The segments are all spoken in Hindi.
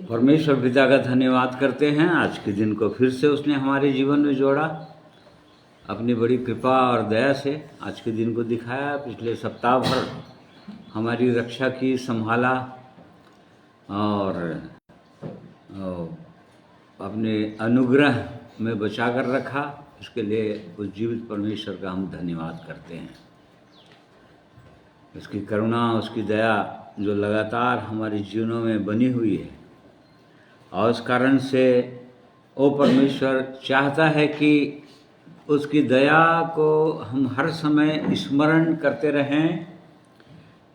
परमेश्वर पिता का धन्यवाद करते हैं। आज के दिन को फिर से उसने हमारे जीवन में जोड़ा, अपनी बड़ी कृपा और दया से आज के दिन को दिखाया। पिछले सप्ताह भर हमारी रक्षा की, संभाला और अपने अनुग्रह में बचा कर रखा। इसके लिए उस जीवित परमेश्वर का हम धन्यवाद करते हैं। उसकी करुणा, उसकी दया जो लगातार हमारे जीवनों में बनी हुई है, और उस कारण से वो परमेश्वर चाहता है कि उसकी दया को हम हर समय स्मरण करते रहें।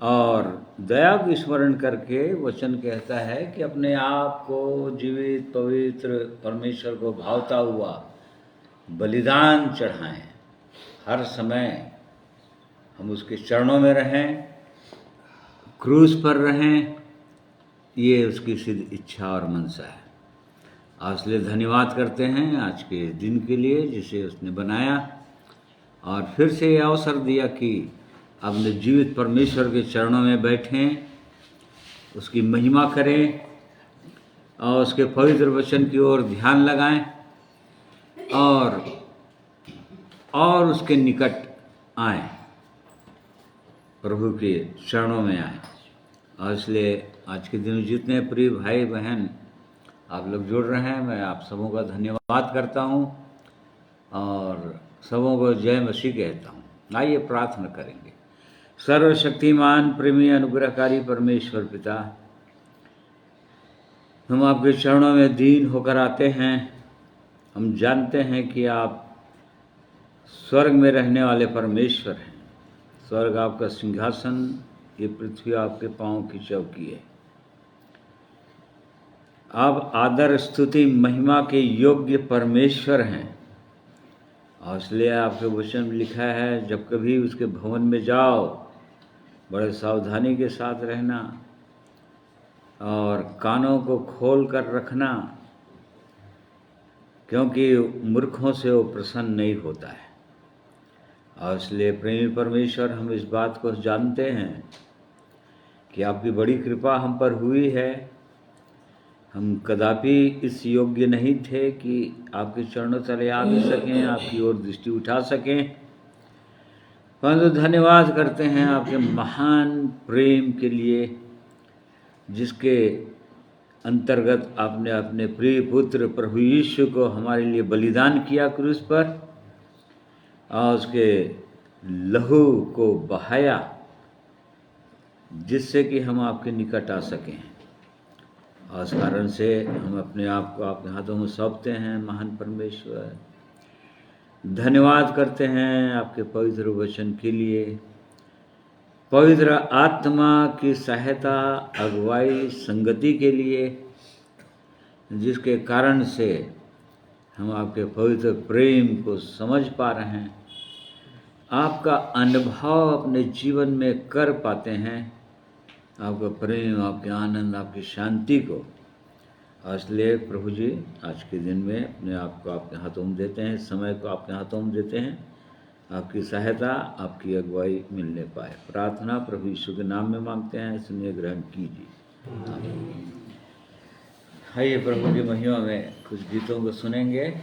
और दया को स्मरण करके वचन कहता है कि अपने आप को जीवित पवित्र परमेश्वर को भावता हुआ बलिदान चढ़ाएं। हर समय हम उसके चरणों में रहें, क्रूस पर रहें, ये उसकी सिद्ध इच्छा और मनसा है। इसलिए धन्यवाद करते हैं आज के दिन के लिए जिसे उसने बनाया, और फिर से ये अवसर दिया कि अपने जीवित परमेश्वर के चरणों में बैठें, उसकी महिमा करें और उसके पवित्र वचन की ओर ध्यान लगाएं और उसके निकट आएं, प्रभु के चरणों में आएं। और इसलिए आज के दिन जितने प्रिय भाई बहन आप लोग जुड़ रहे हैं, मैं आप सबों का धन्यवाद करता हूं और सबों को जय मसीह कहता हूं। आइए प्रार्थना करेंगे। सर्वशक्तिमान प्रेमी अनुग्रहकारी परमेश्वर पिता, हम आपके चरणों में दीन होकर आते हैं। हम जानते हैं कि आप स्वर्ग में रहने वाले परमेश्वर हैं। स्वर्ग आपका सिंहासन, ये पृथ्वी आपके पांव की चौकी है। आप आदर, स्तुति, महिमा के योग्य परमेश्वर हैं। और इसलिए आपके वचन में लिखा है, जब कभी उसके भवन में जाओ बड़े सावधानी के साथ रहना और कानों को खोल कर रखना, क्योंकि मूर्खों से वो प्रसन्न नहीं होता है। और इसलिए प्रेमी परमेश्वर, हम इस बात को जानते हैं कि आपकी बड़ी कृपा हम पर हुई है। हम कदापि इस योग्य नहीं थे कि आपके चरणों तले आ भी सकें, आपकी ओर दृष्टि उठा सकें, परंतु धन्यवाद करते हैं आपके महान प्रेम के लिए, जिसके अंतर्गत आपने अपने प्रिय पुत्र प्रभु यीशु को हमारे लिए बलिदान किया क्रूस पर, और उसके लहू को बहाया, जिससे कि हम आपके निकट आ सकें। और इस कारण से हम अपने आप को आपके हाथों में सौंपते हैं। महान परमेश्वर, धन्यवाद करते हैं आपके पवित्र वचन के लिए, पवित्र आत्मा की सहायता, अगुवाई, संगति के लिए, जिसके कारण से हम आपके पवित्र प्रेम को समझ पा रहे हैं, आपका अनुभव अपने जीवन में कर पाते हैं, आपका प्रेम, आपके आनंद, आपकी शांति को। इसलिए प्रभु जी, आज के दिन में अपने आप को आपके हाथों में देते हैं, समय को आपके हाथों में देते हैं। आपकी सहायता, आपकी अगुवाई मिलने पाए। प्रार्थना प्रभु यीशु के नाम में मांगते हैं, सुनिए, ग्रहण कीजिए। आइए प्रभु की महिमा में कुछ गीतों को सुनेंगे।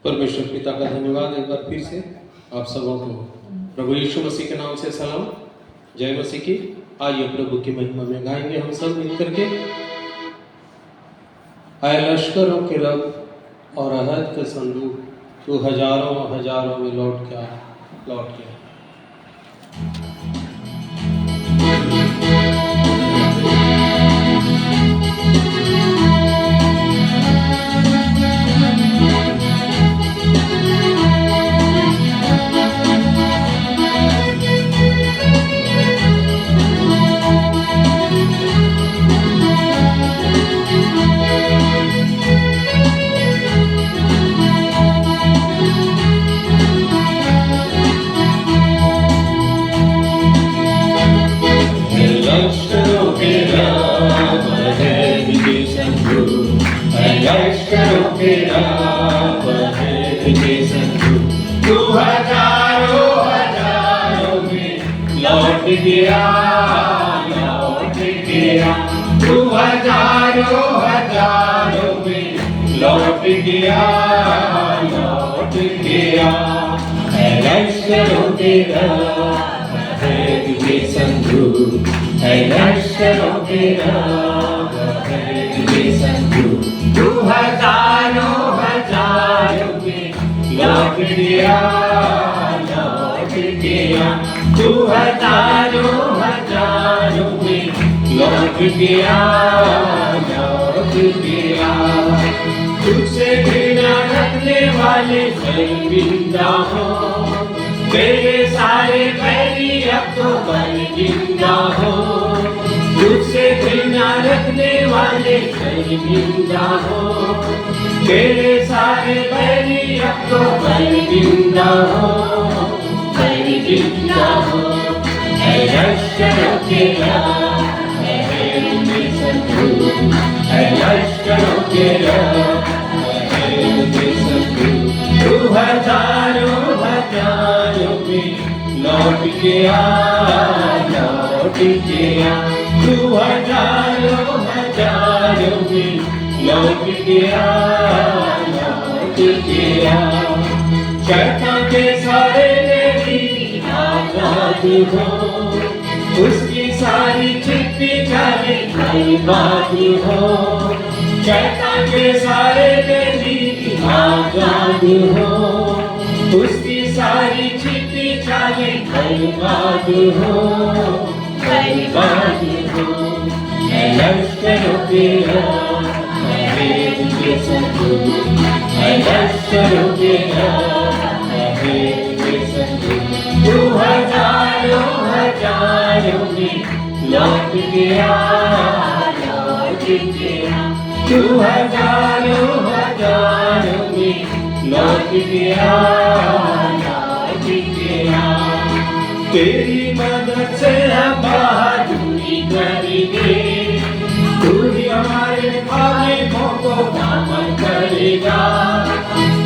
परमेश्वर पिता का धन्यवाद एक बार फिर से आप सबों को प्रभु यीशु मसीह के नाम से सलाम, जय मसीह की। आइए प्रभु की महिमा में गाएंगे हम सब मिलकर के। आए लश्करों के रब और अहद के संदूक, तू हजारों हजारों में लौट के गया लौट गया, तू हजारों हजारों में लौट गया लौट गया। है लश्करों तेरा है तुझे संधू, है लश्करों तेरा है तुझे संधू, तू हजारों हजारों में लौट गया लौट गया, तू हजारों हजारों में लौट गया लौट गया। तुझसे घृणा रखने वाले शर्मिंदा हो, तेरे सारे बैरी अब तो बर्जिंदा हो। तुझसे घृणा रखने वाले शर्मिंदा हो, तेरे सारे बैरी अब तो बर्जिंदा हो बर्जिंदा हो। है लश्करों तेरा है तुझे संधू, है लश्करों तेरा है तुझे संधू, तू हजारों हजारों में लौट गया लौट गया, तू हजारों हजारों में लौट गया लौट गया। शैतान के सारे तेरी आजाद हो, उसकी सारी चिट्ठी जाने बर्बाद हो। शैतान के सारे तेरी आजाद हो, उसकी सारी चिट्ठी जाने बर्बाद हो बर्बाद हो। है लश्करों तेरा है तुझे संधू, है लश्करों तेरा है तुझे संधू, तू हजारों हजारों में लौट गया लौट गया, तू हजारों हजारों में लौट गया लौट गया। तेरी मदद से हम बहादुरी करेंगे, तू ही हमारे खालिकों को दामन करेगा।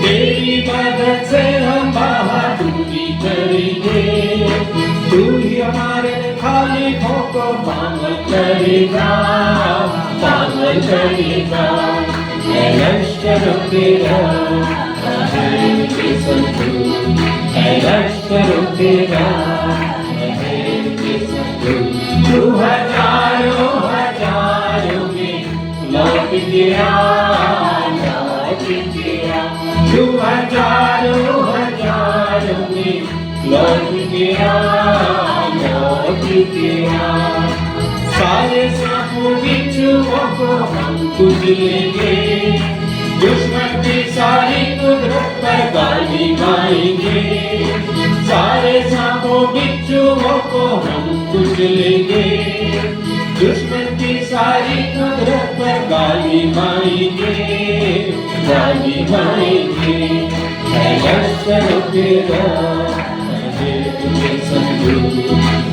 तेरी मदद से हम बहादुरी करेंगे, तू ही हमारे खालिकों को दामन करेगा दामन करेगा। है लश्करों तेरा है तुझे संधू, है लश्करों तेरा है तुझे संधू, तू हजारों हजारों में लौट गया लौट गया, तू हजारों हजारों में लौट गया लौट गया। सारे सांपों बिच्छुओं को हम कुचलेंगे, दुश्मन की सारी कुदरत पर गाली गाएंगे। सारे सांपों बिच्छुओं को हम कुचलेंगे, दुश्मन की सारी कुदरत पर गाली गाएंगे गाली गाएंगे। है लश्करों तेरा है तुझे संधू,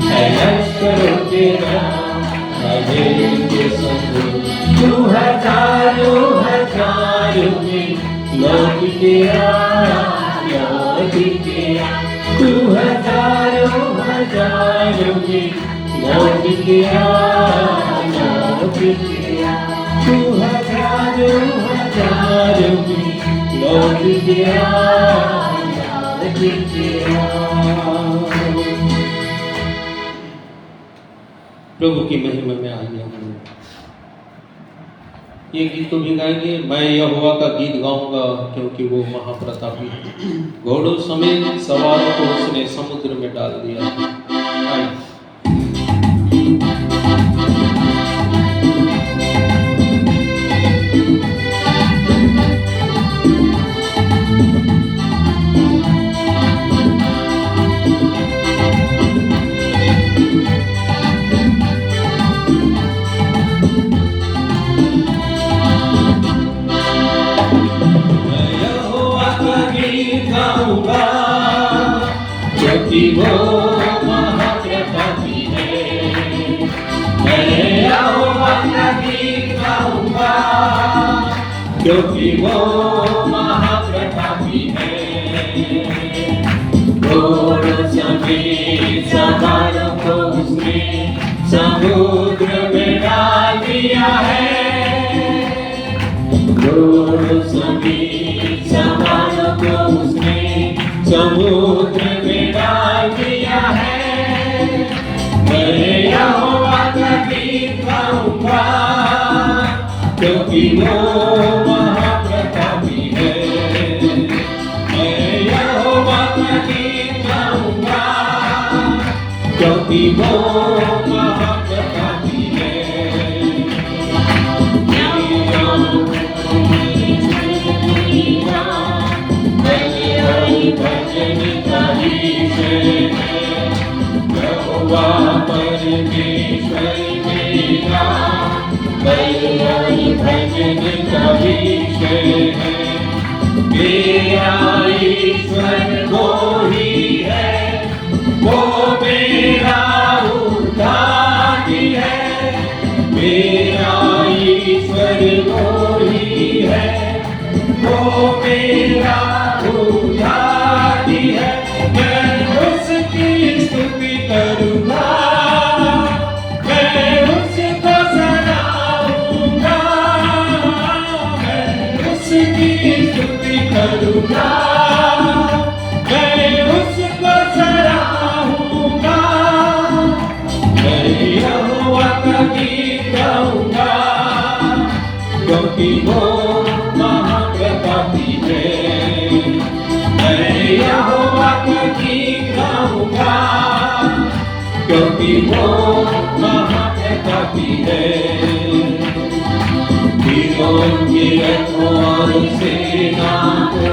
है लश्करों तेरा है तुझे संधू, तू हजारों हजारों में लौट गया लौट गया, तू हजारों हजारों में लौट गया लौट गया, तू हजारों हजारों में लौट गया लौट गया। प्रभु की महिमा में आइए हम ये गीत तो भी गाएंगे। मैं यहोवा का गीत गाऊंगा क्योंकि वो महाप्रतापी है, घोड़ों समेत सवारों को उसने समुद्र में डाल दिया। आइए। क्योंकि वो महाप्रतापी है, मैं यहोवा का गीत गाऊंगा क्योंकि वो महाप्रतापी है। घोड़ों समेत सवारों को समुद्र में डाल दिया है। जोड़ो सभी सवालों को उसने समुद्र में डाल दिया है। मैं यहोवा का गीत गाऊंगा, क्योंकि वो महाप्रतापी है। मैं यहोवा का गीत गाऊंगा, क्योंकि वो महाप्रतापी है। यहोवा परमेश्वर मेरा बलिदान भजन का विषय है। मेरा ईश्वर वो ही है, वो मेरा उद्धारी है। मेरा ईश्वर वो ही है, वो मेरा उद्धारी है। मैं उसकी स्तुति करूँगा, मैं उसको सराहूँगा। मैं उसकी स्तुति करूँगा, मैं उसको सराहूँगा। मैं यहोवा का गीत गाऊँगा, क्योंकि वो महाप्रतापी है। मैं यहोवा का गीत गाऊँगा, क्योंकि वो महाप्रतापी है। वीरों की रखवार सेना को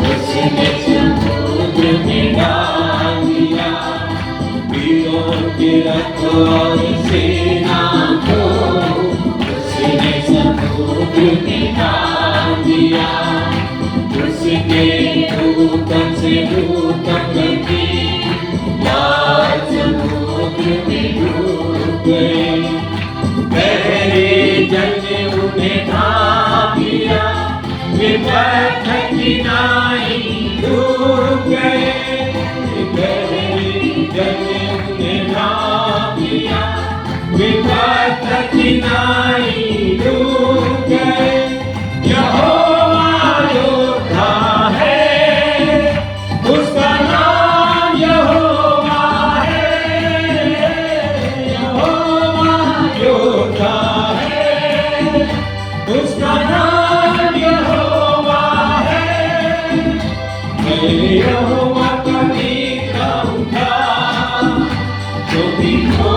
उसने समुद्र में डाल दिया। वीरों की रखवार सेना को उसने समुद्र में डाल दिया। उसके दूतन से दूतन की लाल समुद्र में डूब गए। गहरे जल ने उन्हें ढांप लिया, विपथ किनारे डूब गए। गहरे जल ने उन्हें ढांप लिया, विपथ किनारे डूब गए। यहोवा योद्धा है, उसका नाम यहोवा है। यहोवा योद्धा है, उसका नाम यहोवा है। मैं यहोवा का गीत गाऊँगा, क्योंकि वो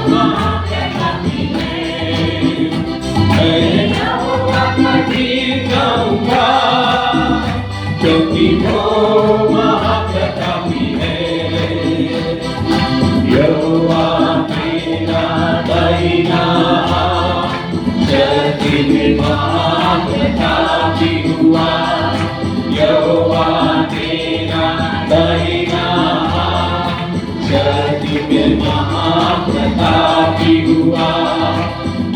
महाप्रतापी है। मैं यहोवा का गीत गाऊँगा, क्योंकि वो महाप्रतापी है। यहोवा तेरा दाहिना हाथ शक्ति में महाप्रतापी हुआ। यहोवा तेरा दाहिना हाथ शक्ति में महाप्रतापी हुआ।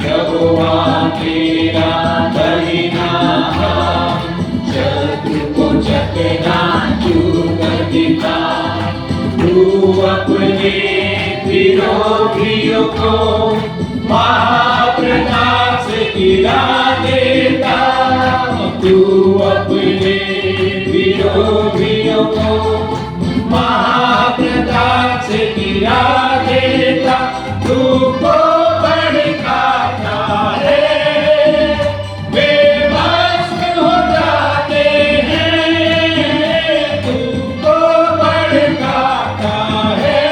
यहोवा तेरा दाहिना हाथ शत्रु को चकनाचूर कर देता। तू अपने विरोधियों को महाप्रताप से गिरा देता। तू अपने विरोधियों को महाप्रताप से गिरा देता। तू को भड़काता है, वे भस्म हो जाते हैं। तू को भड़काता है,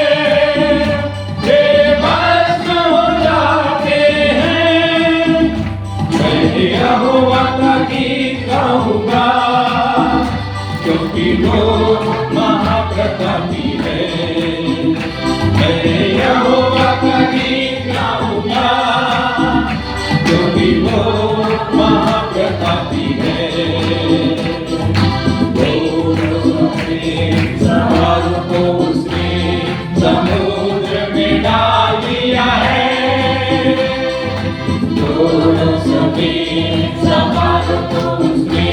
वे भस्म हो जाते हैं। मैं यहोवा का गीत गाऊँगा, क्योंकि वो महाप्रतापी है। मैं यहोवा का गीत गाऊँगा, क्योंकि वो महाप्रतापी है। सवाल को उसने समुद्र में डाल दिया है। दोनों समेत सवाल को उसने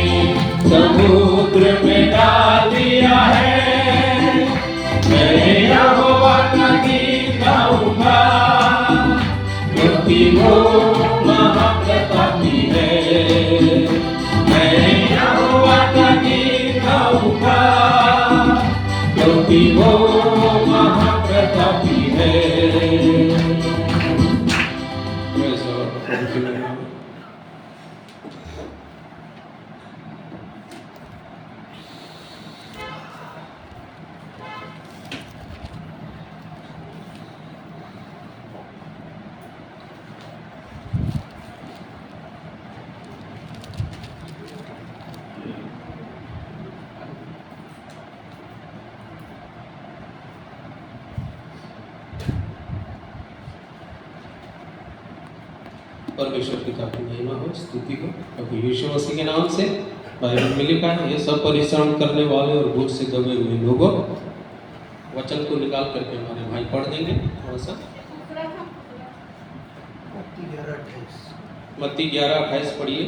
समुद्र में डाल दिया है। मैं यहोवा का गीत गाऊँगा, वो महाप्रतापी है। मैं यहोवा का गीत गाऊंगा, क्योंकि वो महाप्रतापी है। Praise the Lord. प्रभु की महिमा हो। परमेश्वर पिता की महिमा हो, स्तुति हो प्रभु यीशु मसीह के नाम से। बाइबल में लिखा है, ये सब परिश्रम करने वाले और बोझ से दबे हुए लोगों, वचन को निकाल करके हमारे भाई पढ़ देंगे थोड़ा सा। मत्ती 11:28 पढ़िए।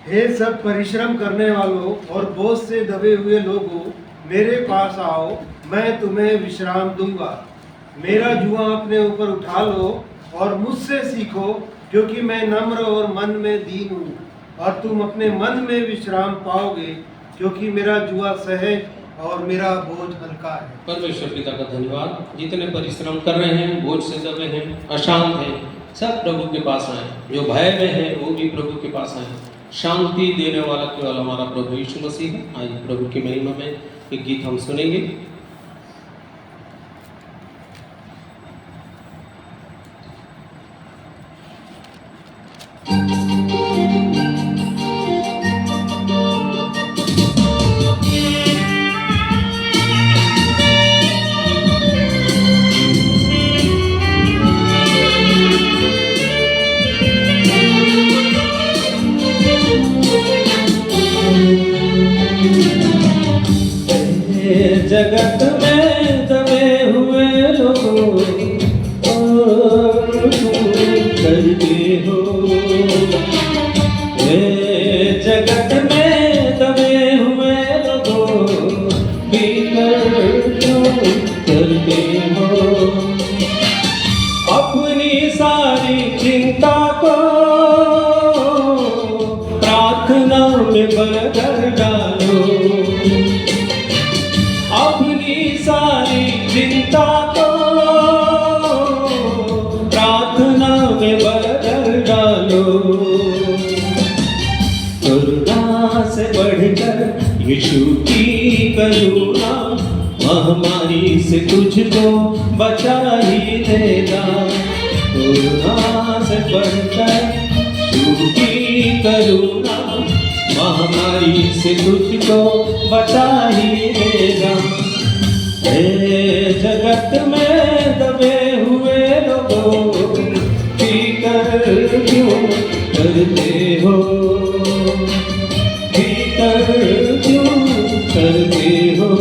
हे सब परिश्रम करने वालों और बोझ से दबे हुए लोगों, मेरे पास आओ, मैं तुम्हें विश्राम दूंगा। मेरा जुआ अपने ऊपर उठा लो और मुझसे सीखो, क्योंकि मैं नम्र और मन में दीन हूँ, और तुम अपने मन में विश्राम पाओगे, क्योंकि मेरा जुआ सहज और मेरा बोझ हल्का है। परमेश्वर पिता का धन्यवाद। जितने परिश्रम कर रहे हैं, बोझ से दबे हैं, अशांत हैं, सब प्रभु के पास आए। जो भय में है वो भी प्रभु के पास आए। शांति देने वाला केवल हमारा प्रभु यीशु मसीह है। आइए प्रभु की महिमा में एक गीत हम सुनेंगे। जगत में दबे हुए लोगों करते हो, जगत में दबे हुए लोगों करते हो। अपनी सारी चिंता को प्रार्थना में बदल डालो। अपनी सारी चिंता को प्रार्थना में बदल डालो। करुणा से बढ़कर यीशु की करुणा महामारी से तुझको बचा ही देगा। करुणा से बढ़कर यीशु की करुणा महामारी से तुझको बचा ही देगा। जगत में दबे हुए लोगों फिकर क्यों करते हो, फिकर क्यों करते हो।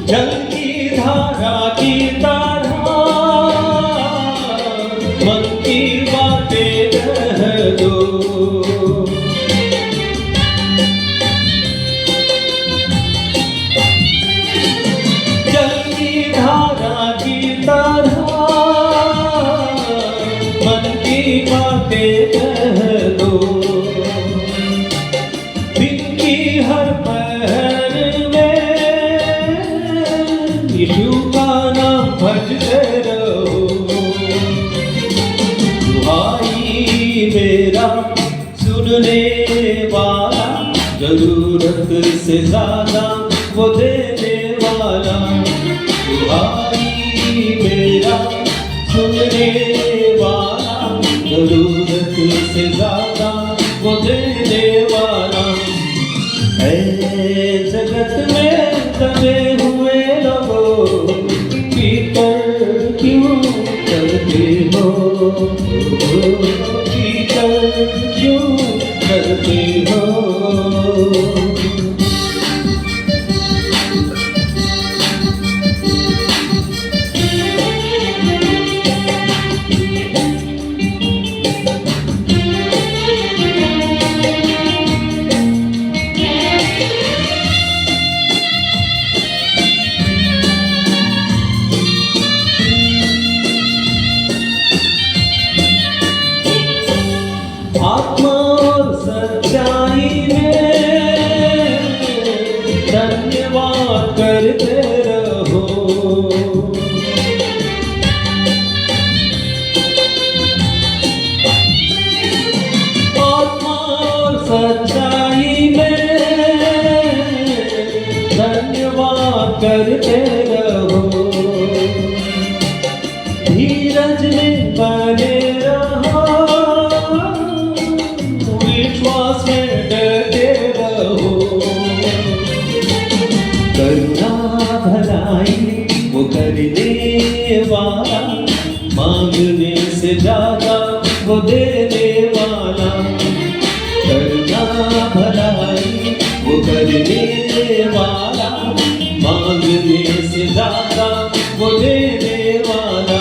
जल की धारा की तरह मन की बातें कह दो। जल की धारा की तरह मन की बातें कह दो। दिन की हर पहर यीशु का नाम भजते रहो। दुहाई मेरा सुनने वाला, जरूरत से ज्यादा वो देने वाला। दुहाई मेरा सुनने वाला, जरूरत से ज्यादा वो देने वाला। जगत में दबे हुए लोगों फिकर करते हो। आत्मा और सच्चाई में धन्यवाद करते रहो। आत्मा और सच्चाई में धन्यवाद करते रहो। धीरज में बने रहो, विश्वास में डटे रहो। करुणा भलाई वो करने वाला, मांगने से ज्यादा वो देने वाला। करुणा भलाई वो करने वाला, मांगने से ज्यादा वो देने वाला।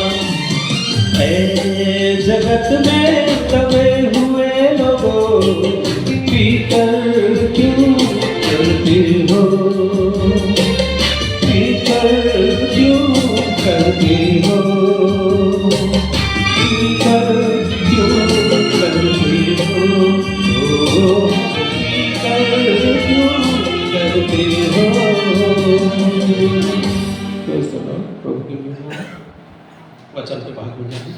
ऐ जगत में दबे हुए लोगों, पीकर क्यों करते हो? पीकर क्यों करते हो? पीकर क्यों करते हो? पीकर क्यों करते हो? प्रभु के वचन के भाग में जाएं।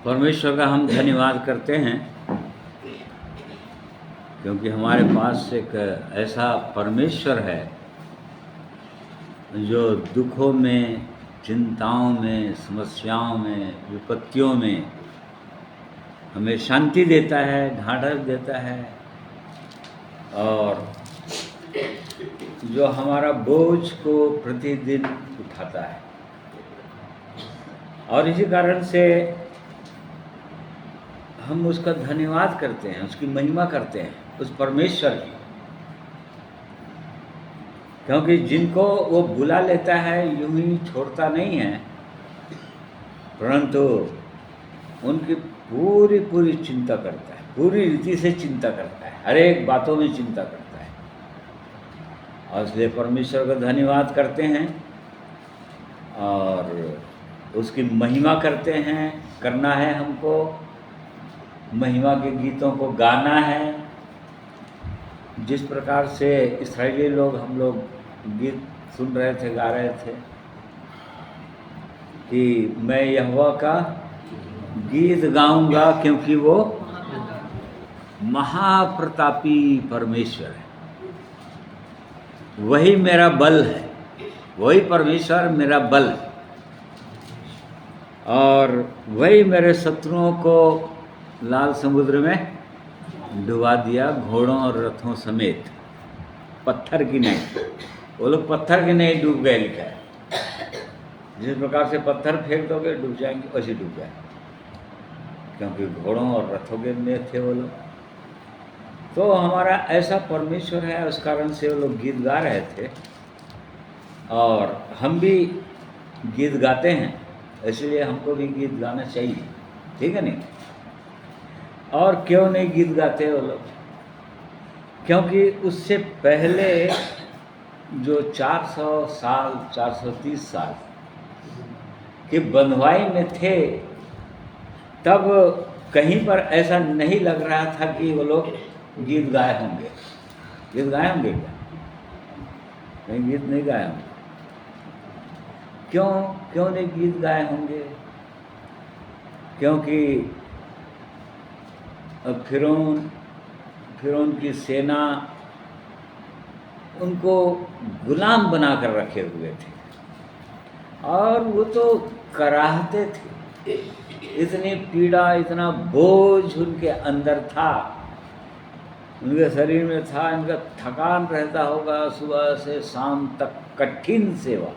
परमेश्वर का हम धन्यवाद करते हैं, क्योंकि हमारे पास एक ऐसा परमेश्वर है जो दुखों में, चिंताओं में, समस्याओं में, विपत्तियों में हमें शांति देता है, ढाढ़स देता है, और जो हमारा बोझ को प्रतिदिन उठाता है। और इसी कारण से हम उसका धन्यवाद करते हैं, उसकी महिमा करते हैं, उस परमेश्वर की। क्योंकि जिनको वो बुला लेता है यूं ही छोड़ता नहीं है, परंतु उनकी पूरी पूरी चिंता करता है, पूरी रीति से चिंता करता है, हर एक बातों में चिंता करता है। और इसलिए परमेश्वर का धन्यवाद करते हैं और उसकी महिमा करते हैं। करना है हमको, महिमा के गीतों को गाना है। जिस प्रकार से इस्राएली लोग, हम लोग गीत सुन रहे थे, गा रहे थे कि मैं यहोवा का गीत गाऊंगा क्योंकि वो महाप्रतापी परमेश्वर है। वही मेरा बल है, वही परमेश्वर मेरा बल है, और वही मेरे शत्रुओं को लाल समुद्र में डुबा दिया, घोड़ों और रथों समेत। पत्थर की नहीं, वो लोग पत्थर के नहीं डूब गए, लिखा है। जिस प्रकार से पत्थर फेंक दोगे डूब जाएंगे, वैसे डूब जाए, क्योंकि घोड़ों और रथों के में थे वो लोग। तो हमारा ऐसा परमेश्वर है, उस कारण से वो लोग गीत गा रहे थे, और हम भी गीत गाते हैं, इसलिए हमको भी गीत गाना चाहिए, ठीक है नहीं? और क्यों नहीं गीत गाते वो लोग? क्योंकि उससे पहले जो 400 साल, 430 साल के बंधुआई में थे, तब कहीं पर ऐसा नहीं लग रहा था कि वो लोग गीत गाए होंगे। गीत गाए होंगे क्या? कहीं गीत नहीं गाए होंगे। क्यों नहीं गीत गाए होंगे? क्योंकि फिरौन की सेना उनको गुलाम बना कर रखे हुए थे और वो तो कराहते थे। इतनी पीड़ा, इतना बोझ उनके अंदर था, उनके शरीर में था। इनका थकान रहता होगा सुबह से शाम तक, कठिन सेवा।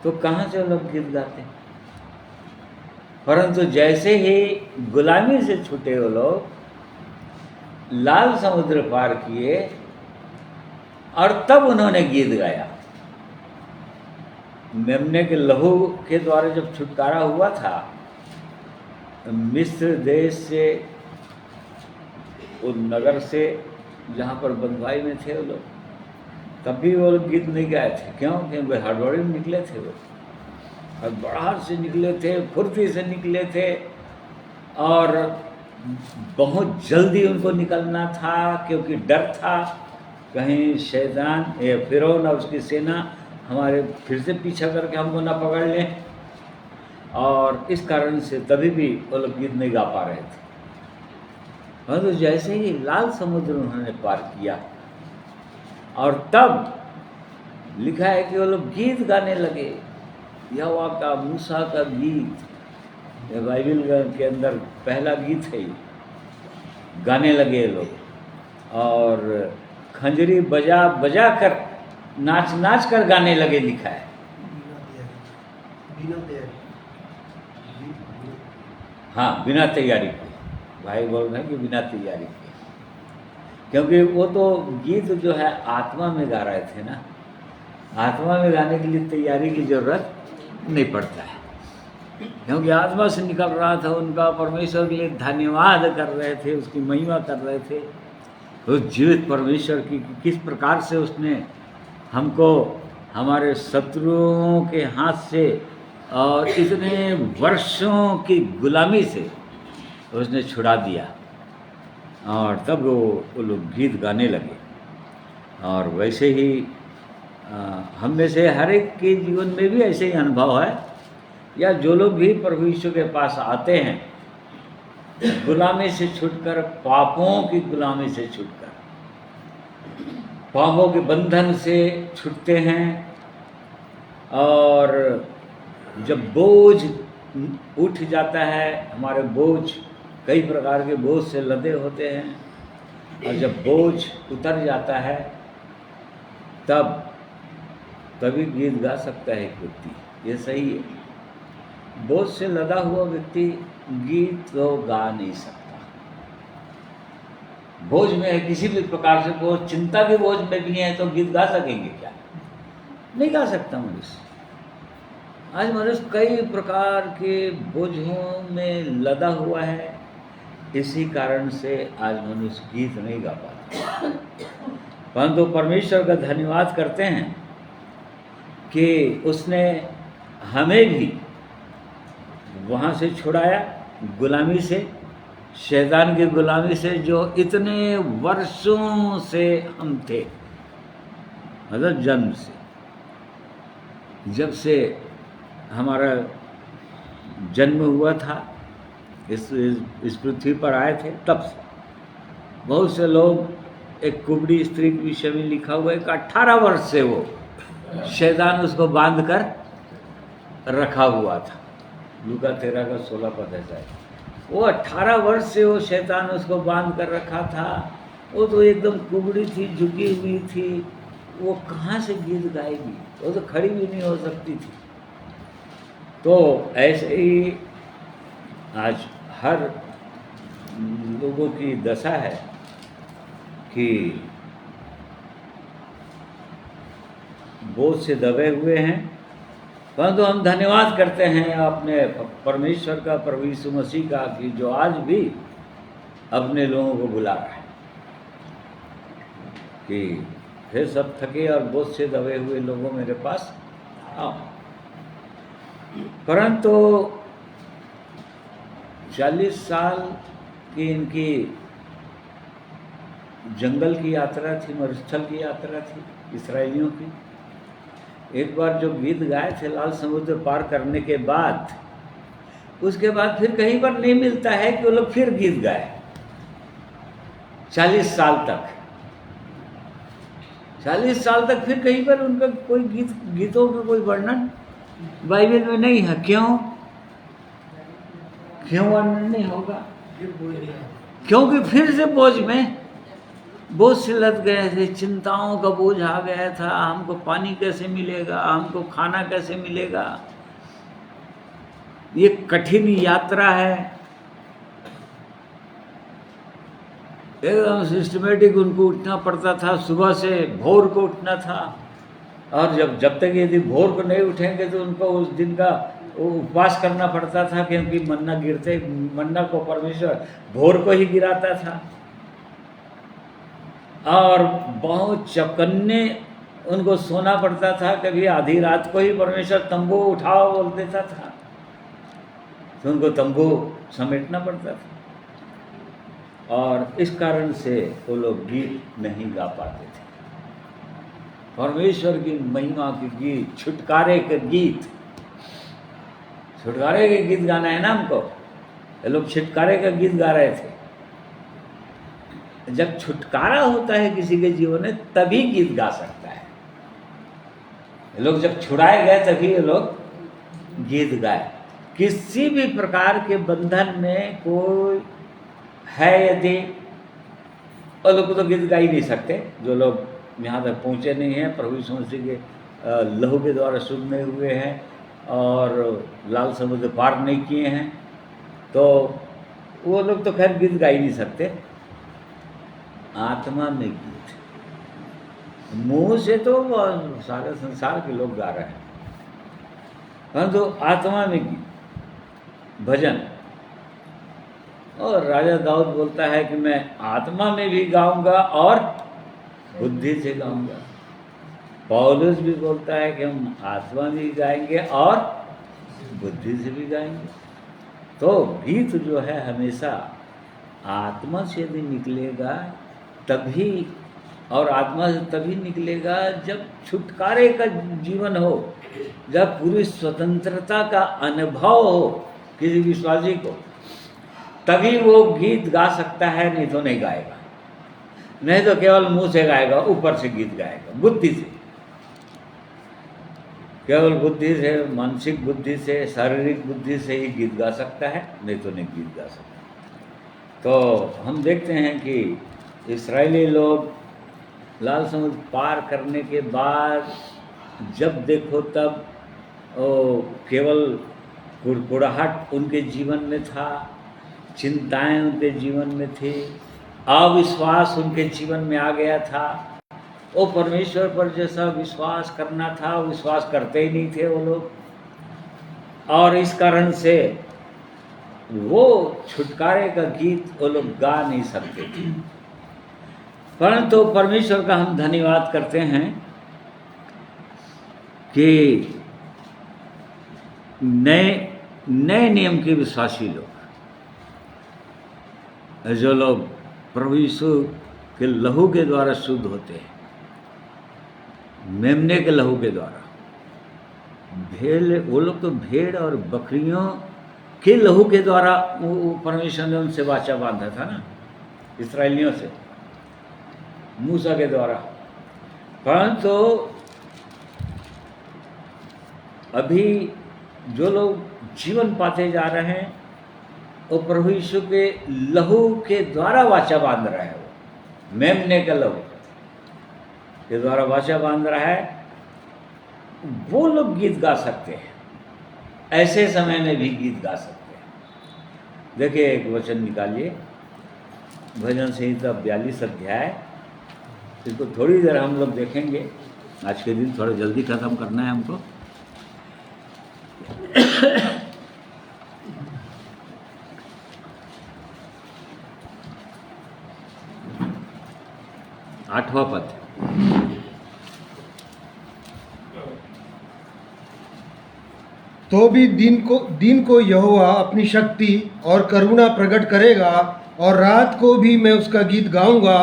तो कहाँ से लोग गीत गाते? परंतु जैसे ही गुलामी से छूटे वो लोग, लाल समुद्र पार किए और तब उन्होंने गीत गाया। मेमने के लहू के द्वारा जब छुटकारा हुआ था मिस्र देश से, उस नगर से जहाँ पर बंधुआई में थे वो लोग, तब भी वो लोग गीत नहीं गाए थे। क्यों? क्योंकि हड़बड़ी में निकले थे वो, हड़बड़ाहट से निकले थे, फुर्ती से निकले थे और बहुत जल्दी उनको निकलना था, क्योंकि डर था कहीं शैतान या फिरौन और उसकी सेना हमारे फिर से पीछा करके हमको ना पकड़ लें। और इस कारण से तभी भी वो लोग गीत नहीं गा पा रहे थे। तो जैसे ही लाल समुद्र उन्होंने पार किया और तब लिखा है कि वो लोग गीत गाने लगे। यहोवा का, मूसा का गीत, ये बाइबल के अंदर पहला गीत है ये। गाने लगे लोग और खंजरी बजा बजा कर, नाच नाच कर गाने लगे, लिखा है। बिना तैयारी। हाँ, बिना तैयारी के। भाई बोल रहे हैं कि बिना तैयारी के, क्योंकि वो तो गीत जो है आत्मा में गा रहे थे ना। आत्मा में गाने के लिए तैयारी की जरूरत नहीं पड़ता है, क्योंकि आत्मा से निकल रहा था उनका। परमेश्वर के लिए धन्यवाद कर रहे थे, उसकी महिमा कर रहे थे उस जीवित परमेश्वर की, किस प्रकार से उसने हमको हमारे शत्रुओं के हाथ से और इतने वर्षों की गुलामी से उसने छुड़ा दिया। और तब वो लोग गीत गाने लगे। और वैसे ही हम में से हर एक के जीवन में भी ऐसे ही अनुभव है, या जो लोग भी प्रभु यीशु के पास आते हैं गुलामी से छूटकर, पापों की गुलामी से छूटकर, पापों के बंधन से छूटते हैं। और जब बोझ उठ जाता है, हमारे बोझ कई प्रकार के बोझ से लदे होते हैं, और जब बोझ उतर जाता है तभी गीत गा सकता है एक व्यक्ति। ये सही है। बोझ से लदा हुआ व्यक्ति गीत तो गा नहीं सकता। बोझ में है किसी भी प्रकार से, बोझ, चिंता के बोझ में भी है, तो गीत गा सकेंगे क्या? नहीं गा सकता मनुष्य। आज मनुष्य कई प्रकार के बोझों में लदा हुआ है, इसी कारण से आज मनुष्य गीत नहीं गा पाता। परंतु परमेश्वर का धन्यवाद करते हैं कि उसने हमें भी वहाँ से छुड़ाया, गुलामी से, शैतान की गुलामी से, जो इतने वर्षों से हम थे, मतलब जन्म से, जब से हमारा जन्म हुआ था, इस पृथ्वी पर आए थे, तब से बहुत से लोग, एक कुबड़ी स्त्री के विषय में लिखा हुआ है कि 18 वर्ष से वो शैतान उसको बांध कर रखा हुआ था। लूका 13 का 16 पद ऐसा है। वो 18 वर्ष से वो शैतान उसको बांध कर रखा था। वो तो एकदम कुबड़ी थी, झुकी हुई थी, वो कहाँ से गीत गाएगी? वो तो खड़ी भी नहीं हो सकती थी। तो ऐसे ही आज हर लोगों की दशा है कि बोझ से दबे हुए हैं। परंतु हम धन्यवाद करते हैं अपने परमेश्वर का, प्रभु यीशु मसीह का, कि जो आज भी अपने लोगों को बुला रहा है कि फिर सब थके और बोझ से दबे हुए लोगों मेरे पास आओ। परंतु 40 साल की इनकी जंगल की यात्रा थी, मरुस्थल की यात्रा थी इस्राएलियों की। एक बार जो गीत गाए थे लाल समुद्र पार करने के बाद, उसके बाद फिर कहीं पर नहीं मिलता है कि वो लोग फिर गीत गाए 40 साल तक। 40 साल तक फिर कहीं पर उनका कोई गीतों का कोई वर्णन बाइबल में नहीं है। क्यों वर्णन नहीं होगा? क्योंकि फिर से बोझ से लद गए थे, चिंताओं का बोझ आ गया था। हमको पानी कैसे मिलेगा, हमको खाना कैसे मिलेगा, ये कठिन यात्रा है। एकदम सिस्टमेटिक उनको उठना पड़ता था, सुबह से भोर को उठना था। और जब तक यदि भोर को नहीं उठेंगे तो उनको उस दिन का उपवास करना पड़ता था, क्योंकि मन्ना को परमेश्वर भोर को ही गिराता था। और बहुत चौकन्ने उनको सोना पड़ता था। कभी आधी रात को ही परमेश्वर तंबू उठाओ बोल देता था, तो उनको तंबू समेटना पड़ता था। और इस कारण से वो लोग गीत नहीं गा पाते थे, परमेश्वर की महिमा के गीत, छुटकारे के गीत गाना है ना हमको। ये लोग छुटकारे का गीत गा रहे थे। जब छुटकारा होता है किसी के जीवन में तभी गीत गा सकता है। ये लोग जब छुड़ाए गए तभी ये लोग गीत गाए। किसी भी प्रकार के बंधन में कोई है यदि, वो लोग तो गीत गा ही नहीं सकते। जो लोग यहाँ तक पहुँचे नहीं हैं, प्रभु यीशु मसीह के लहू के द्वारा शुद्ध नहीं हुए हैं और लाल समुद्र पार नहीं किए हैं, तो वो लोग तो खैर गीत गा ही नहीं सकते। आत्मा में गीत, मुंह से तो सारे संसार के लोग गा रहे हैं, परंतु आत्मा में गीत, भजन। और राजा दाऊद बोलता है कि मैं आत्मा में भी गाऊंगा और बुद्धि से गाऊंगा। पौलुस भी बोलता है कि हम आत्मा में भी गाएंगे और बुद्धि से भी गाएंगे। तो गीत जो है हमेशा आत्मा से यदि निकलेगा तभी, और आत्मा से तभी निकलेगा जब छुटकारे का जीवन हो, जब पूरी स्वतंत्रता का अनुभव हो किसी विश्वासी को, तभी वो गीत गा सकता है, नहीं तो नहीं गाएगा। नहीं तो केवल मुंह से गाएगा, ऊपर से गीत गाएगा, बुद्धि से, केवल बुद्धि से, मानसिक बुद्धि से, शारीरिक बुद्धि से ही गीत गा सकता है, नहीं तो नहीं गीत गा सकता। तो हम देखते हैं कि इस्राएली लोग लाल समुद्र पार करने के बाद जब देखो तब केवल कुड़कुड़ाहट उनके जीवन में था, चिंताएं उनके जीवन में थी, अविश्वास उनके जीवन में आ गया था। वो परमेश्वर पर जैसा विश्वास करना था विश्वास करते ही नहीं थे वो लोग, और इस कारण से वो छुटकारे का गीत वो लोग गा नहीं सकते थे। परंतु परमेश्वर का हम धन्यवाद करते हैं कि नए नियम के विश्वासी लोग, जो लोग प्रभु यीशु के लहू के द्वारा शुद्ध होते हैं, मेमने के लहू के द्वारा, वो लोग तो भेड़ और बकरियों के लहू के द्वारा परमेश्वर ने उनसे वाचा बांधा था ना, इस्राएलियों से मूसा के द्वारा। परंतु अभी जो लोग जीवन पाते जा रहे हैं वो प्रभु यीशु के लहू के द्वारा वाचा बांध रहा है। वो मेमने का लहू के द्वारा वाचा बांध रहा है, वो लोग गीत गा सकते हैं, ऐसे समय में भी गीत गा सकते हैं। देखिए एक वचन निकालिए, भजन संहिता 42 अध्याय, इसको थोड़ी देर हम लोग देखेंगे। आज के दिन थोड़ा जल्दी खत्म करना है हमको। आठवां पद, तो भी दिन को यहोवा अपनी शक्ति और करुणा प्रकट करेगा, और रात को भी मैं उसका गीत गाऊंगा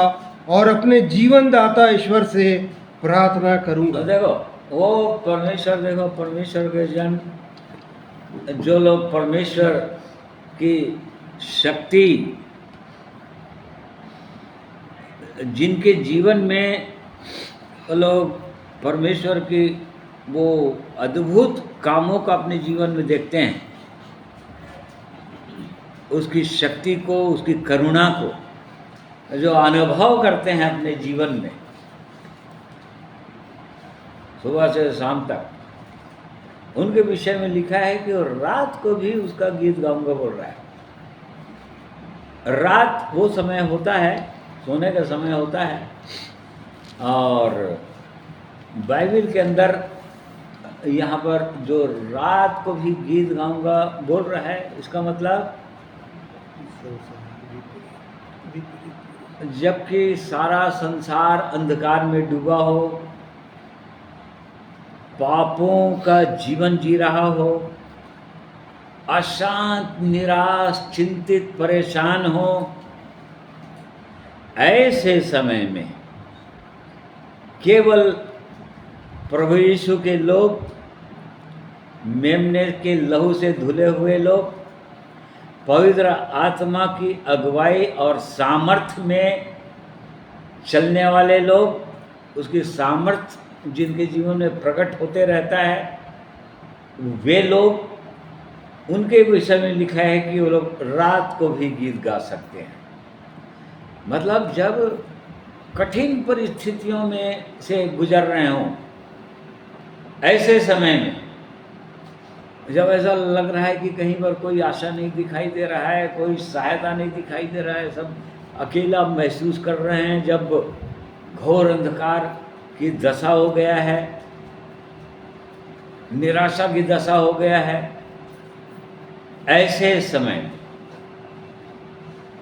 और अपने जीवन दाता ईश्वर से प्रार्थना करूंगा। तो देखो वो परमेश्वर, देखो परमेश्वर के जन, जो लोग परमेश्वर की शक्ति, जिनके जीवन में वो लोग परमेश्वर की वो अद्भुत कामों को अपने जीवन में देखते हैं, उसकी शक्ति को, उसकी करुणा को जो अनुभव करते हैं अपने जीवन में सुबह से शाम तक, उनके विषय में लिखा है कि वो रात को भी उसका गीत गाऊंगा बोल रहा है। रात वो समय होता है, सोने का समय होता है, और बाइबल के अंदर यहाँ पर जो रात को भी गीत गाऊंगा बोल रहा है, इसका मतलब जबकि सारा संसार अंधकार में डूबा हो, पापों का जीवन जी रहा हो, अशांत, निराश, चिंतित, परेशान हो, ऐसे समय में केवल प्रभु यीशु के लोग, मेमने के लहू से धुले हुए लोग, पवित्र आत्मा की अगुवाई और सामर्थ्य में चलने वाले लोग, उसकी सामर्थ्य जिनके जीवन में प्रकट होते रहता है, वे लोग, उनके विषय में लिखा है कि वो लोग रात को भी गीत गा सकते हैं। मतलब जब कठिन परिस्थितियों में से गुजर रहे हों, ऐसे समय में जब ऐसा लग रहा है कि कहीं पर कोई आशा नहीं दिखाई दे रहा है, कोई सहायता नहीं दिखाई दे रहा है, सब अकेला महसूस कर रहे हैं, जब घोर अंधकार की दशा हो गया है, निराशा की दशा हो गया है, ऐसे समय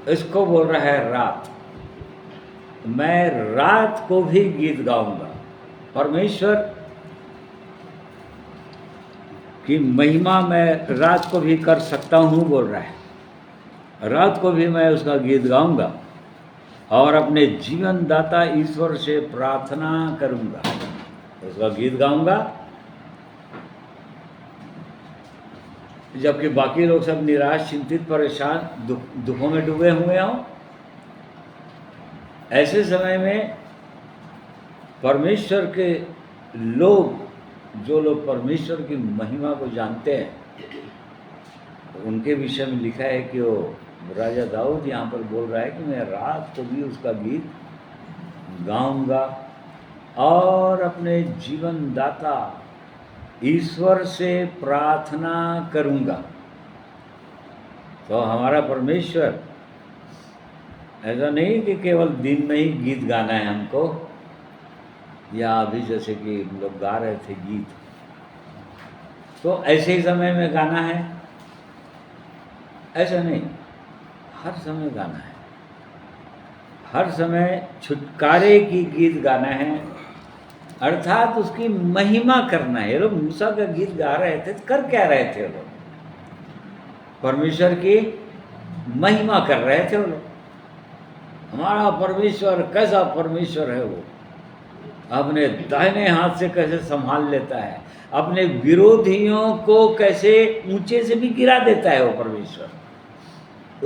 इसको बोल रहा है रात। मैं रात को भी गीत गाऊंगा। परमेश्वर की महिमा मैं रात को भी कर सकता हूँ बोल रहा है। रात को भी मैं उसका गीत गाऊंगा और अपने जीवन दाता ईश्वर से प्रार्थना करूंगा, उसका गीत गाऊंगा। जबकि बाकी लोग सब निराश, चिंतित, परेशान, दुखों में डूबे हुए हों, ऐसे समय में परमेश्वर के लोग, जो लोग परमेश्वर की महिमा को जानते हैं, तो उनके विषय में लिखा है कि वो राजा दाऊद यहाँ पर बोल रहा है कि मैं रात को भी उसका गीत गाऊंगा और अपने जीवन दाता ईश्वर से प्रार्थना करूंगा। तो हमारा परमेश्वर ऐसा नहीं कि केवल दिन में ही गीत गाना है हमको, या अभी जैसे कि लोग गा रहे थे गीत, तो ऐसे ही समय में गाना है, ऐसा नहीं, हर समय गाना है, हर समय छुटकारे की गीत गाना है, अर्थात उसकी महिमा करना है। ये लोग मूसा का गीत गा रहे थे, कर क्या रहे थे लोग? परमेश्वर की महिमा कर रहे थे वो लोग। हमारा परमेश्वर कैसा परमेश्वर है, वो अपने दाहिने हाथ से कैसे संभाल लेता है, अपने विरोधियों को कैसे ऊंचे से भी गिरा देता है वो परमेश्वर।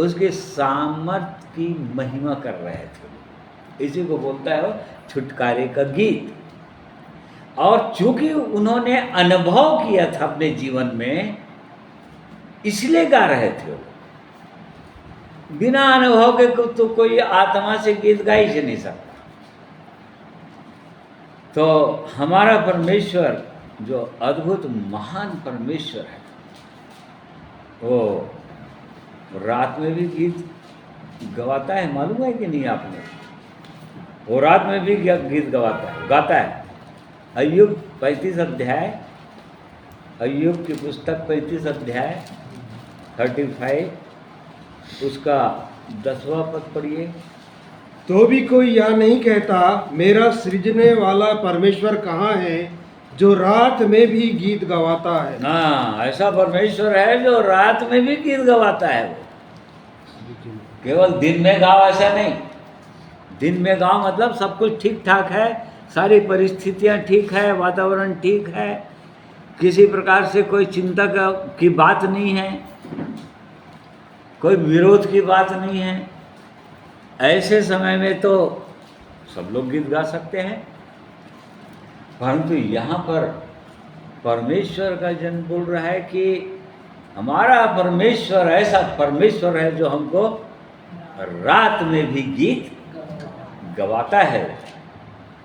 उसके सामर्थ्य की महिमा कर रहे थे, इसी को बोलता है वो छुटकारे का गीत। और चूंकि उन्होंने अनुभव किया था अपने जीवन में, इसलिए गा रहे थे वो। बिना अनुभव के तो कोई आत्मा से गीत गा ही नहीं सकता। तो हमारा परमेश्वर जो अद्भुत महान परमेश्वर है, वो रात में भी गीत गवाता है। मालूम है कि नहीं आपने? वो रात में भी गीत गाता है। अय्यूब 35 अध्याय, अय्यूब की पुस्तक 35 अध्याय 35, उसका 10वां पद पढ़िए। तो भी कोई यह नहीं कहता, मेरा सृजने वाला परमेश्वर कहाँ है, जो रात में भी गीत गवाता है। हाँ, ऐसा परमेश्वर है जो रात में भी गीत गवाता है। वो केवल दिन में गाओ ऐसा नहीं। दिन में गाओ मतलब सब कुछ ठीक ठाक है, सारी परिस्थितियां ठीक है, वातावरण ठीक है, किसी प्रकार से कोई चिंता की बात नहीं है, कोई विरोध की बात नहीं है। ऐसे समय में तो सब लोग गीत गा सकते हैं। परंतु यहाँ पर परमेश्वर का जन बोल रहा है कि हमारा परमेश्वर ऐसा परमेश्वर है जो हमको रात में भी गीत गवाता है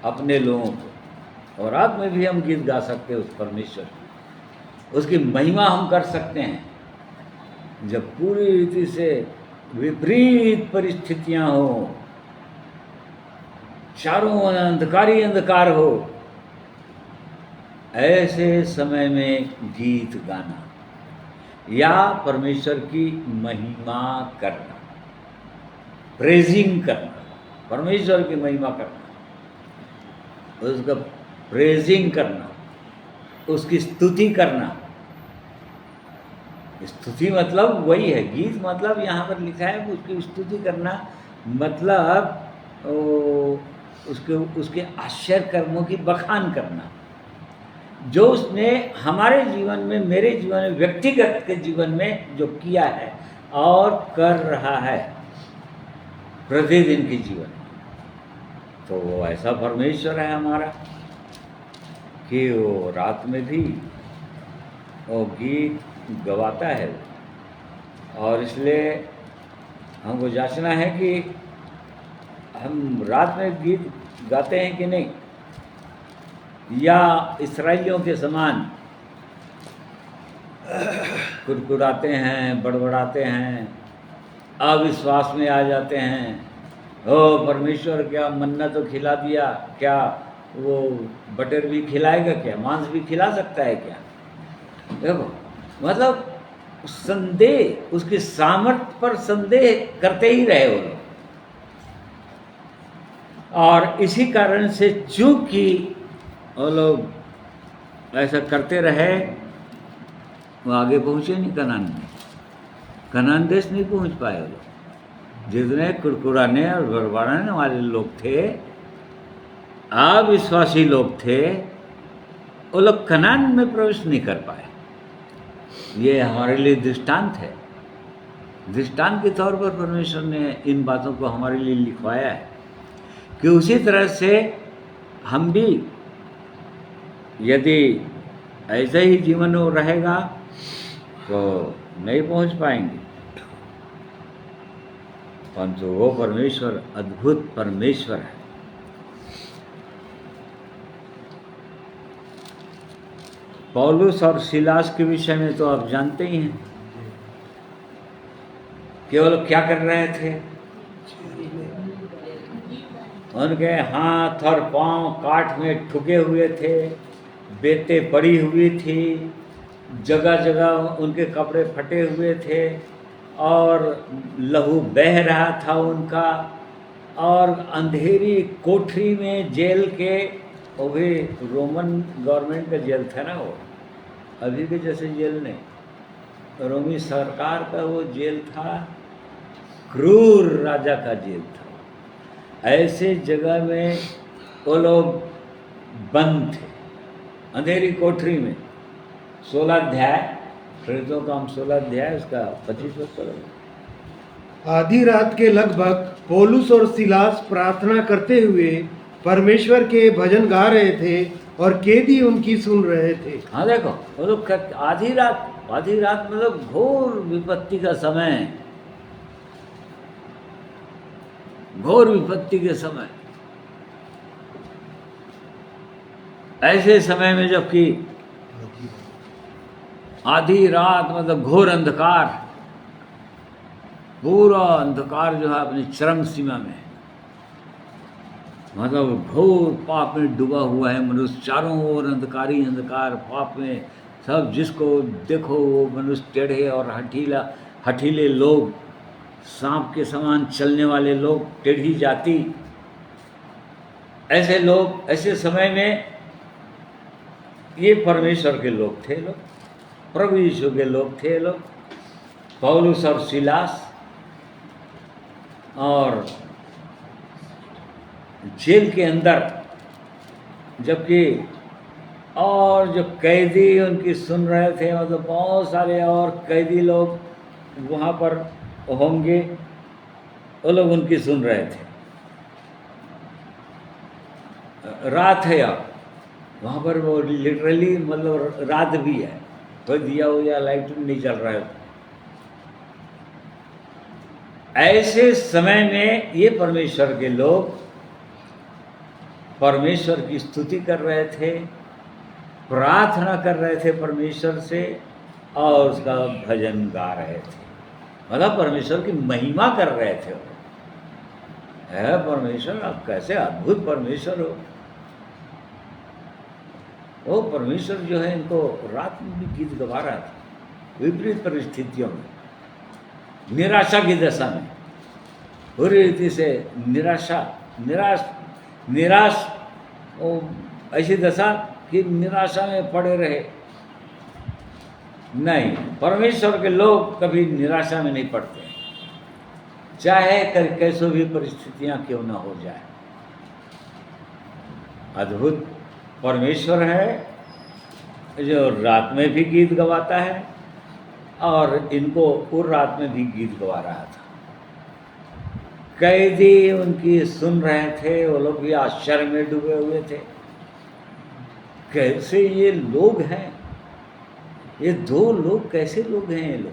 अपने लोगों को, और रात में भी हम गीत गा सकते हैं उस परमेश्वर की। उसकी महिमा हम कर सकते हैं जब पूरी रीति से विपरीत परिस्थितियां हो, चारों ओर अंधकारी अंधकार हो, ऐसे समय में गीत गाना या परमेश्वर की महिमा करना, प्रेजिंग करना, परमेश्वर की महिमा करना, उसका प्रेजिंग करना, उसकी स्तुति करना। स्तुति मतलब वही है, गीत मतलब यहाँ पर लिखा है उसकी स्तुति करना, मतलब उसके आश्चर्य कर्मों की बखान करना जो उसने हमारे जीवन में, मेरे जीवन में, व्यक्तिगत के जीवन में जो किया है और कर रहा है प्रतिदिन के जीवन में। तो वो ऐसा परमेश्वर है हमारा कि वो रात में भी वो गीत गवाता है, और इसलिए हमको जांचना है कि हम रात में गीत गाते हैं कि नहीं, या इस्राएलियों के समान कुड़कुड़ाते हैं, बड़बड़ाते हैं, अविश्वास में आ जाते हैं। ओ परमेश्वर क्या मन्ना तो खिला दिया, क्या वो बटर भी खिलाएगा, क्या मांस भी खिला सकता है क्या? देखो, मतलब संदेह, उसकी सामर्थ्य पर संदेह करते ही रहे वो लोग, और इसी कारण से चूंकि वो लोग ऐसा करते रहे, वो आगे पहुँचे नहीं कनान में, कनान देश नहीं पहुँच पाए वो लोग। जितने कुड़कुड़ाने और बड़बड़ाने वाले लोग थे, अविश्वासी लोग थे, वो लोग कनान में प्रवेश नहीं कर पाए। ये हमारे लिए दृष्टांत है, दृष्टांत के तौर पर परमेश्वर ने इन बातों को हमारे लिए लिखवाया है कि उसी तरह से हम भी, यदि ऐसे ही जीवन हो रहेगा तो नहीं पहुंच पाएंगे। परंतु वो परमेश्वर अद्भुत परमेश्वर है। पौलुस और सिलास के विषय में तो आप जानते ही हैं, केवल क्या कर रहे थे, उनके हाथ और पांव काठ में ठुके हुए थे, बेतें पड़ी हुई थी, जगह जगह उनके कपड़े फटे हुए थे और लहू बह रहा था उनका, और अंधेरी कोठरी में जेल के, वो भी रोमन गवर्नमेंट का जेल था ना, वो अभी के जैसे जेल नहीं, रोमी सरकार का वो जेल था, क्रूर राजा का जेल था। ऐसे जगह में वो लोग बंद थे, अंधेरी कोठरी में। 16 अध्याय, प्रेरितों का हम 16 अध्याय उसका 25 पद। आधी रात के लगभग पौलुस और सिलास प्रार्थना करते हुए परमेश्वर के भजन गा रहे थे और कैदी उनकी सुन रहे थे। हाँ देखो, वो लोग आधी रात मतलब घोर विपत्ति का समय, घोर विपत्ति के समय, ऐसे समय में जबकि आधी रात मतलब घोर अंधकार, पूरा अंधकार जो है अपनी चरम सीमा में, मतलब घोर पाप में डूबा हुआ है मनुष्य, चारों ओर अंधकारी अंधकार, पाप में सब, जिसको देखो वो मनुष्य टेढ़े और हठीले लोग, सांप के समान चलने वाले लोग, टेढ़ी जाति, ऐसे लोग, ऐसे समय में ये परमेश्वर के लोग थे, लोग प्रभु यीशु के लोग थे, लोग पौलुस और सिलास, और जेल के अंदर, जबकि और जो कैदी उनकी सुन रहे थे, मतलब बहुत सारे और कैदी लोग वहाँ पर होंगे, वो लोग उनकी सुन रहे थे। रात है अब, वहाँ पर वो लिटरली मतलब रात भी है, कोई दिया हुआ लाइट नहीं चल रहा है। ऐसे समय में ये परमेश्वर के लोग परमेश्वर की स्तुति कर रहे थे, प्रार्थना कर रहे थे परमेश्वर से, और उसका भजन गा रहे थे, मतलब परमेश्वर की महिमा कर रहे थे। है परमेश्वर, आप कैसे अद्भुत परमेश्वर हो। वो परमेश्वर जो है इनको रात में भी गीत गवा रहा था, विपरीत परिस्थितियों में, निराशा की दशा में, पूरी रीति से निराश ऐसी दशा कि निराशा में पड़े रहे। नहीं, परमेश्वर के लोग कभी निराशा में नहीं पड़ते, चाहे कैसो भी परिस्थितियां क्यों ना हो जाए। अद्भुत परमेश्वर है जो रात में भी गीत गवाता है, और इनको उस रात में भी गीत गवा रहा था। कैदी उनकी सुन रहे थे, वो लोग भी आश्चर्य में डूबे हुए थे, कैसे ये लोग हैं, ये दो लोग कैसे लोग हैं ये लोग,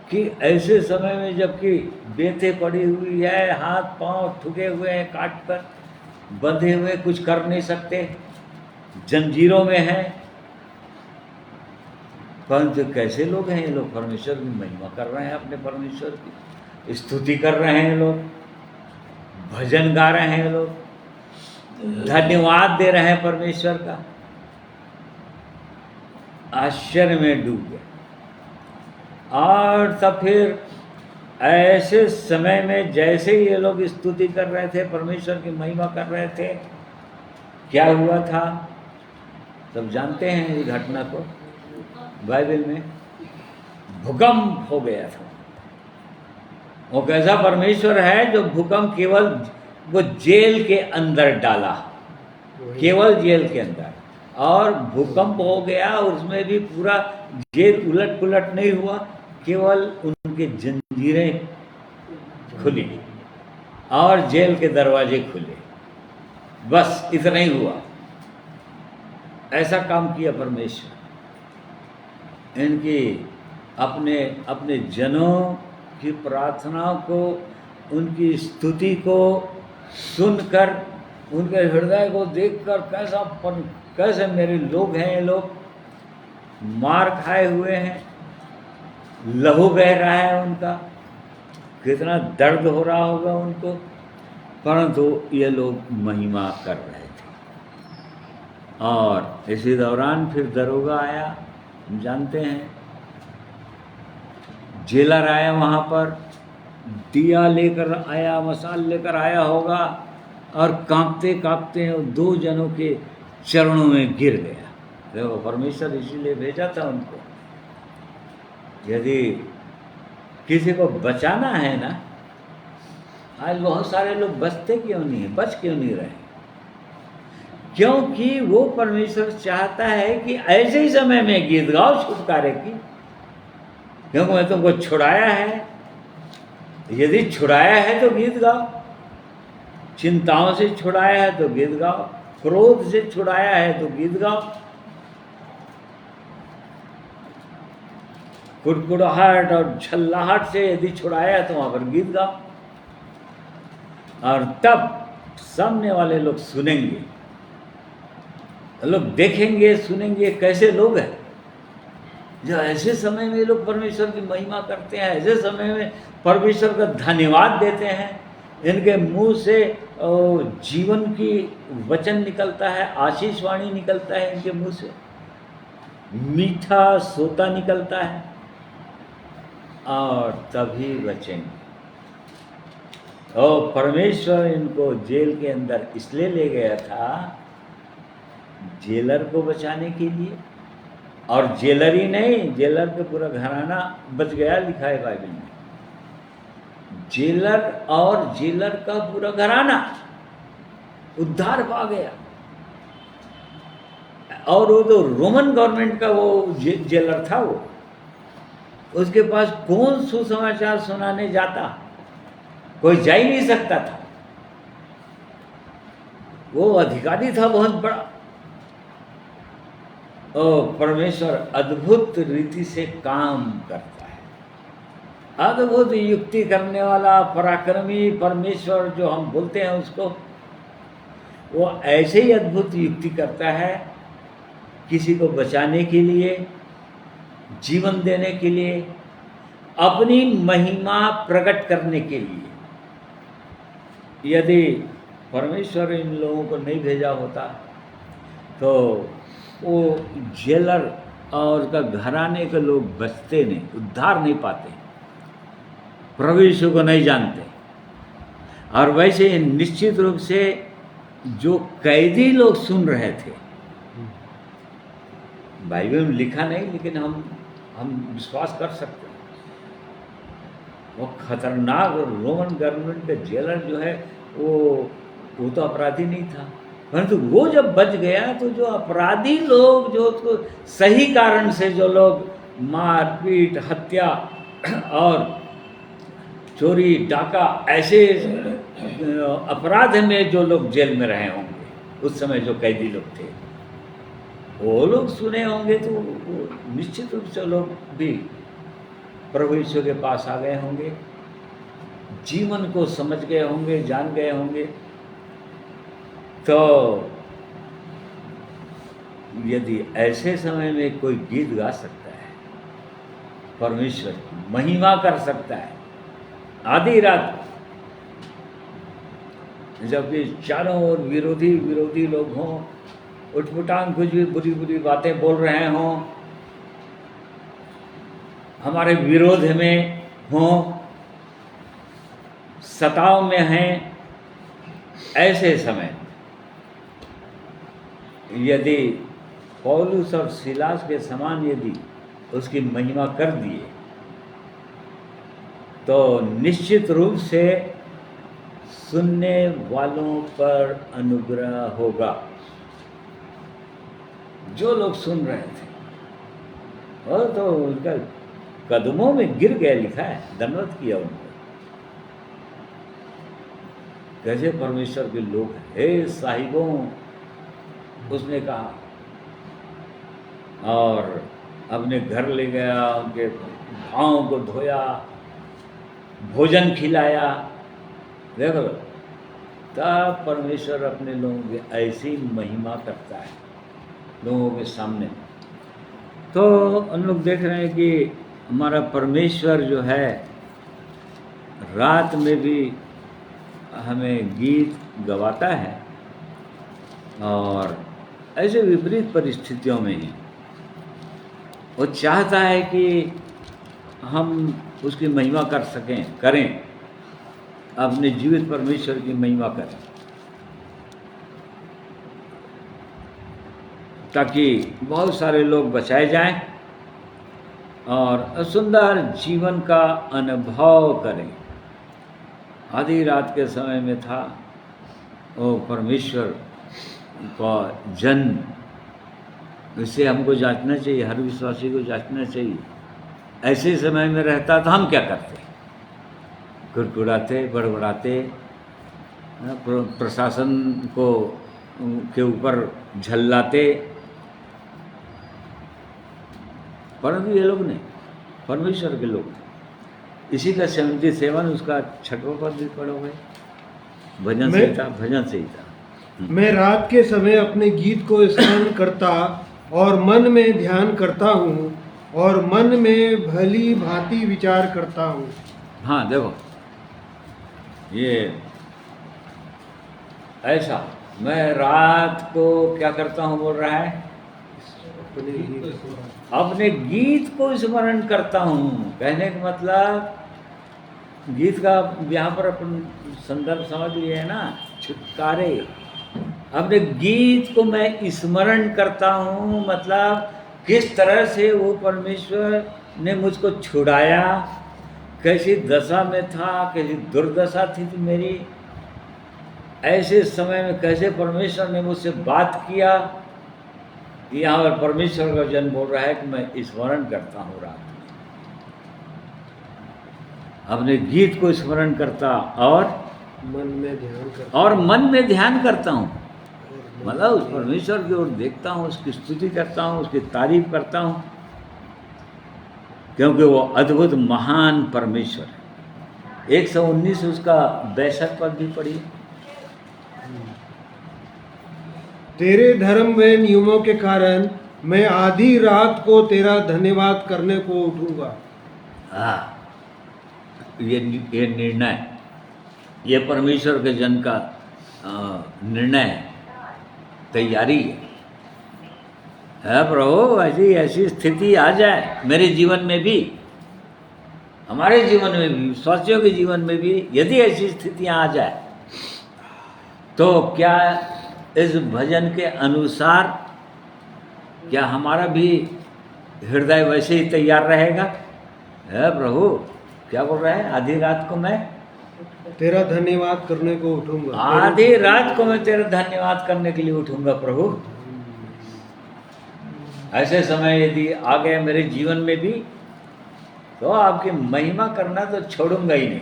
कि ऐसे समय में जबकि बेते पड़ी हुई है, हाथ पांव ठुके हुए हैं, काट कर बंधे हुए, कुछ कर नहीं सकते, जंजीरों में हैं, परंतु कैसे लोग हैं ये लोग, परमेश्वर की महिमा कर रहे हैं, अपने परमेश्वर की स्तुति कर रहे हैं लोग, भजन गा रहे हैं लोग, धन्यवाद दे रहे हैं परमेश्वर का। आश्चर्य में डूब गए। और तब फिर ऐसे समय में जैसे ही ये लोग स्तुति कर रहे थे, परमेश्वर की महिमा कर रहे थे, क्या हुआ था सब जानते हैं इस घटना को। बाइबल में भूकंप हो गया था। वो कैसा परमेश्वर है जो भूकंप केवल वो जेल के अंदर डाला, केवल जेल के अंदर, और भूकंप हो गया, उसमें भी पूरा जेल उलट पुलट नहीं हुआ, केवल उनके जंजीरें खुली और जेल के दरवाजे खुले, बस इतना ही हुआ। ऐसा काम किया परमेश्वर, इनकी अपने जनों की प्रार्थनाओं को, उनकी स्तुति को सुनकर, उनके हृदय को देखकर कैसे मेरे लोग हैं, ये लोग मार खाए हुए हैं, लहू बह रहा है उनका, कितना दर्द हो रहा होगा उनको, परंतु ये लोग महिमा कर रहे थे। और इसी दौरान फिर दरोगा आया, हम जानते हैं, जेलर आया, वहाँ पर दिया लेकर आया, मसाल लेकर आया होगा, और कांपते कांपते दो जनों के चरणों में गिर गया। देखो परमेश्वर इसीलिए भेजा था उनको, यदि किसी को बचाना है ना, आज बहुत सारे लोग बचते क्यों नहीं है, बच क्यों नहीं रहे, क्योंकि वो परमेश्वर चाहता है कि ऐसे ही समय में गीत गाओ छुटकारे की, क्योंकि मैं तुमको छुड़ाया है। यदि छुड़ाया है तो गीत गाओ, चिंताओं से छुड़ाया है तो गीत गाओ, क्रोध से छुड़ाया है तो गीत गाओ, कुड़कुड़ाहट और छल्लाहट से यदि छुड़ाया है तो वहां पर गीत गाओ। और तब सामने वाले लोग सुनेंगे, लोग देखेंगे, सुनेंगे, कैसे लोग हैं जो ऐसे समय में लोग परमेश्वर की महिमा करते हैं, ऐसे समय में परमेश्वर का धन्यवाद देते हैं, इनके मुंह से जीवन की वचन निकलता है, आशीष वाणी निकलता है, इनके मुंह से मीठा सोता निकलता है, और तभी बचेंगे। और परमेश्वर इनको जेल के अंदर इसलिए ले गया था, जेलर को बचाने के लिए, और जेलर ही नहीं, जेलर का पूरा घराना बच गया, लिखा है बाइबल में, जेलर और जेलर का पूरा घराना उद्धार पा गया। और वो तो रोमन गवर्नमेंट का वो जेलर था, वो उसके पास कौन सुसमाचार सुनाने जाता, कोई जा ही नहीं सकता था, वो अधिकारी था बहुत बड़ा, परमेश्वर अद्भुत रीति से काम करता है। अद्भुत युक्ति करने वाला पराक्रमी परमेश्वर जो हम बोलते हैं उसको, वो ऐसे ही अद्भुत युक्ति करता है किसी को बचाने के लिए, जीवन देने के लिए, अपनी महिमा प्रकट करने के लिए। यदि परमेश्वर इन लोगों को नहीं भेजा होता तो वो जेलर और उसका घराने के लोग बचते नहीं, उद्धार नहीं पाते, प्रभु यीशु को नहीं जानते। और वैसे निश्चित रूप से जो कैदी लोग सुन रहे थे, बाइबल में लिखा नहीं लेकिन हम विश्वास कर सकते हैं, वो खतरनाक रोमन गवर्नमेंट का जेलर जो है वो तो अपराधी नहीं था, परंतु वो जब बच गया तो जो अपराधी लोग जो उसको सही कारण से जो लोग मारपीट, हत्या और चोरी, डाका ऐसे अपराध में जो लोग जेल में रहे होंगे उस समय जो कैदी लोग थे, वो लोग सुने होंगे तो निश्चित रूप से लोग भी प्रभु यीशु के पास आ गए होंगे, जीवन को समझ गए होंगे, जान गए होंगे। तो यदि ऐसे समय में कोई गीत गा सकता है, परमेश्वर की महिमा कर सकता है आधी रात, जबकि चारों ओर विरोधी लोग हों, उठपुटांग कुछ भी बुरी बुरी बातें बोल रहे हों, हमारे विरोध में हों, सताव में हैं, ऐसे समय यदि पौलुस और सिलास के समान यदि उसकी महिमा कर दिए तो निश्चित रूप से सुनने वालों पर अनुग्रह होगा। जो लोग सुन रहे थे और तो उनका कदमों में गिर गए, लिखा है, धन्यवाद किया उनको। कैसे परमेश्वर के लोग, हे साहिबों, उसने कहा, और अपने घर ले गया, उनके पाँव को धोया, भोजन खिलाया। देखो, तब परमेश्वर अपने लोगों की ऐसी महिमा करता है लोगों के सामने। तो हम लोग देख रहे हैं कि हमारा परमेश्वर जो है रात में भी हमें गीत गवाता है, और ऐसे विपरीत परिस्थितियों में ही वो चाहता है कि हम उसकी महिमा कर सकें, करें, अपने जीवित परमेश्वर की महिमा करें, ताकि बहुत सारे लोग बचाए जाएं और सुंदर जीवन का अनुभव करें। आधी रात के समय में था वो परमेश्वर का जन्म। इससे हमको जांचना चाहिए, हर विश्वासी को जांचना चाहिए। ऐसे समय में रहता तो हम क्या करते? कुड़कुड़ाते, बड़बड़ाते, प्रशासन को के ऊपर झल्लाते, परंतु ये लोग नहीं, परमेश्वर के लोग। इसी का 77 उसका 6वां पद भी पढ़ोगे, भजन संहिता। मैं रात के समय अपने गीत को स्मरण करता और मन में ध्यान करता हूँ और मन में भली भांति विचार करता हूँ। हाँ, देखो, ये ऐसा मैं रात को क्या करता हूँ बोल रहा है, अपने गीत को स्मरण करता हूँ। कहने का मतलब गीत का यहाँ पर अपन संदर्भ समझ लिए है ना, छुटकारे। अपने गीत को मैं स्मरण करता हूँ, मतलब किस तरह से वो परमेश्वर ने मुझको छुड़ाया, कैसी दशा में था, कैसी दुर्दशा थी तो मेरी, ऐसे समय में कैसे परमेश्वर ने मुझसे बात किया। यहाँ पर परमेश्वर का जन बोल रहा है कि मैं स्मरण करता हूँ रात में, अपने गीत को स्मरण करता और मन में ध्यान करता और मन में ध्यान करता हूँ। मतलब उस परमेश्वर की ओर देखता हूँ, उसकी स्तुति करता हूँ, उसकी तारीफ करता हूँ, क्योंकि वो अद्भुत महान परमेश्वर है। 119 उसका 62 पद भी पढ़िए। तेरे धर्म व नियमों के कारण मैं आधी रात को तेरा धन्यवाद करने को उठूंगा। हाँ, ये निर्णय, ये परमेश्वर के जन का निर्णय, तैयारी है प्रभु, ऐसी स्थिति आ जाए मेरे जीवन में भी, हमारे जीवन में भी, विश्वासियों के जीवन में भी यदि ऐसी स्थितियां आ जाए, तो क्या इस भजन के अनुसार क्या हमारा भी हृदय वैसे ही तैयार रहेगा? है प्रभु, क्या बोल रहा है? आधी रात को मैं तेरा धन्यवाद करने को उठूंगा। आधी रात को मैं तेरा धन्यवाद करने के लिए उठूंगा प्रभु। ऐसे समय यदि आ गए मेरे जीवन में भी, तो आपकी महिमा करना तो छोड़ूंगा ही नहीं,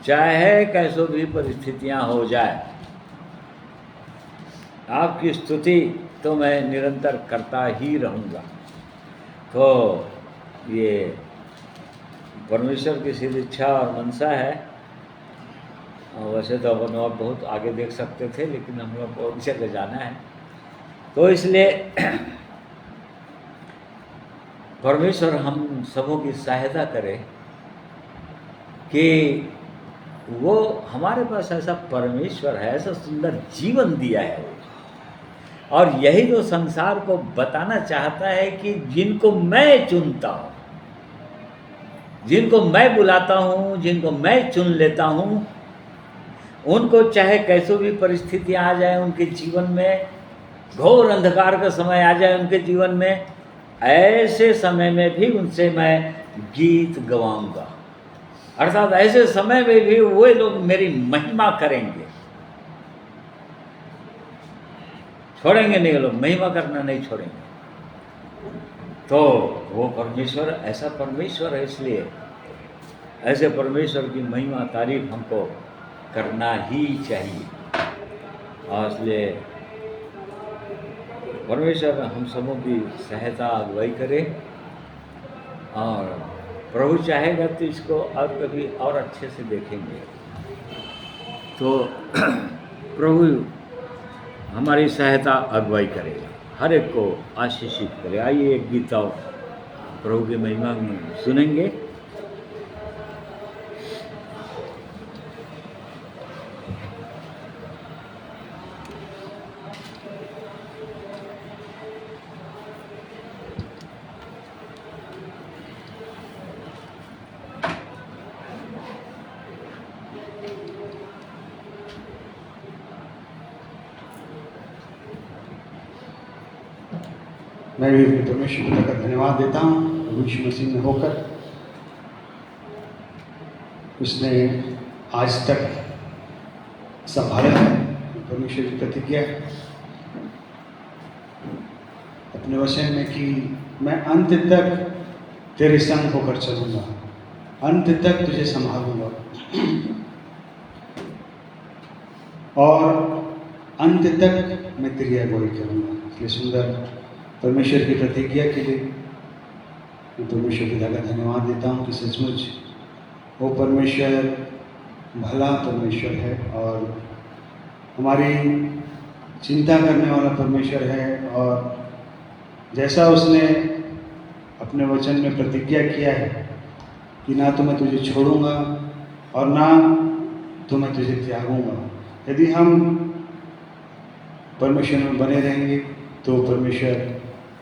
चाहे कैसो भी परिस्थितियां हो जाए। आपकी स्तुति तो मैं निरंतर करता ही रहूँगा। तो ये परमेश्वर की सिद्ध इच्छा और मनसा है। वैसे तो अपन और बहुत आगे देख सकते थे, लेकिन हम लोग को इसे ले जाना है, तो इसलिए परमेश्वर हम सबों की सहायता करे कि वो हमारे पास ऐसा परमेश्वर है, ऐसा सुंदर जीवन दिया है वो, और यही जो संसार को बताना चाहता है कि जिनको मैं चुनता हूँ, जिनको मैं बुलाता हूँ, जिनको मैं चुन लेता हूँ, उनको चाहे कैसो भी परिस्थितियाँ आ जाए उनके जीवन में, घोर अंधकार का समय आ जाए उनके जीवन में, ऐसे समय में भी उनसे मैं गीत गवाऊंगा। अर्थात ऐसे समय में भी वे लोग मेरी महिमा करेंगे, छोड़ेंगे नहीं, लोग महिमा करना नहीं छोड़ेंगे। तो वो परमेश्वर ऐसा परमेश्वर है, इसलिए ऐसे परमेश्वर की महिमा तारीफ हमको करना ही चाहिए। और इसलिए परमेश्वर हम सबों की सहायता अगुवाई करे, और प्रभु चाहेगा तो इसको और कभी और अच्छे से देखेंगे। तो प्रभु हमारी सहायता अगुवाई करेगा, हर एक को आशीषित करे। आइए एक गीत और प्रभु की महिमा में सुनेंगे। मैं भी अपने परमेश्वर पिता का धन्यवाद देता हूँ यीशु मसीह में होकर। उसने आज तक संभाला है, परमेश्वर की प्रतिज्ञा अपने वचन में कि मैं अंत तक तेरे संग होकर चलूँगा, अंत तक तुझे संभालूंगा और अंत तक मैं तेरी अगुवाई करूँगा। इसलिए सुंदर परमेश्वर की प्रतिज्ञा के लिए मैं परमेश्वर पिता का धन्यवाद देता हूँ कि सचमुच वो परमेश्वर भला परमेश्वर है और हमारी चिंता करने वाला परमेश्वर है। और जैसा उसने अपने वचन में प्रतिज्ञा किया है कि ना तो मैं तुझे छोड़ूंगा और ना तो मैं तुझे त्यागूंगा। यदि हम परमेश्वर में बने रहेंगे तो परमेश्वर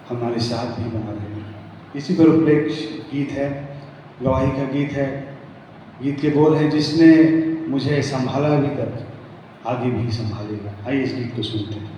हमारे साथ भी बना रहेगा। इसी पर उपलक्ष गीत है, गवाही का गीत है। गीत के बोल है, जिसने मुझे संभाला अभी तक आगे भी संभालेगा। आइए इस गीत को सुनते हैं।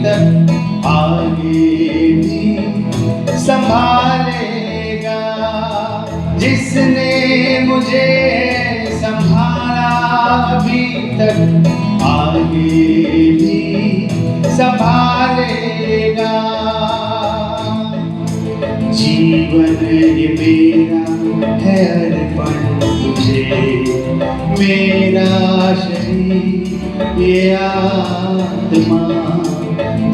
तक आगे भी संभालेगा। जिसने मुझे संभाला अभी तक आगे भी संभालेगा। जीवन ये मेरा है अर्पण तुझे, मेरा शरीर ये आत्मा।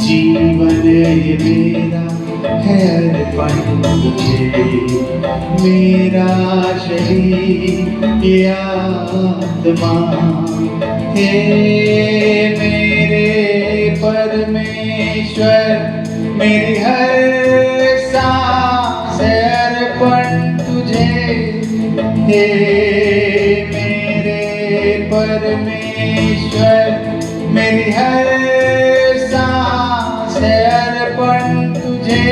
जीवन ये मेरा है अर्पण तुझे, मेरा शरीर ये आत्मा। हे मेरे परमेश्वर, मेरी हर सांस अर्पण तुझे। हे मेरे परमेश्वर, मेरी हर सांस अर्पण तुझे,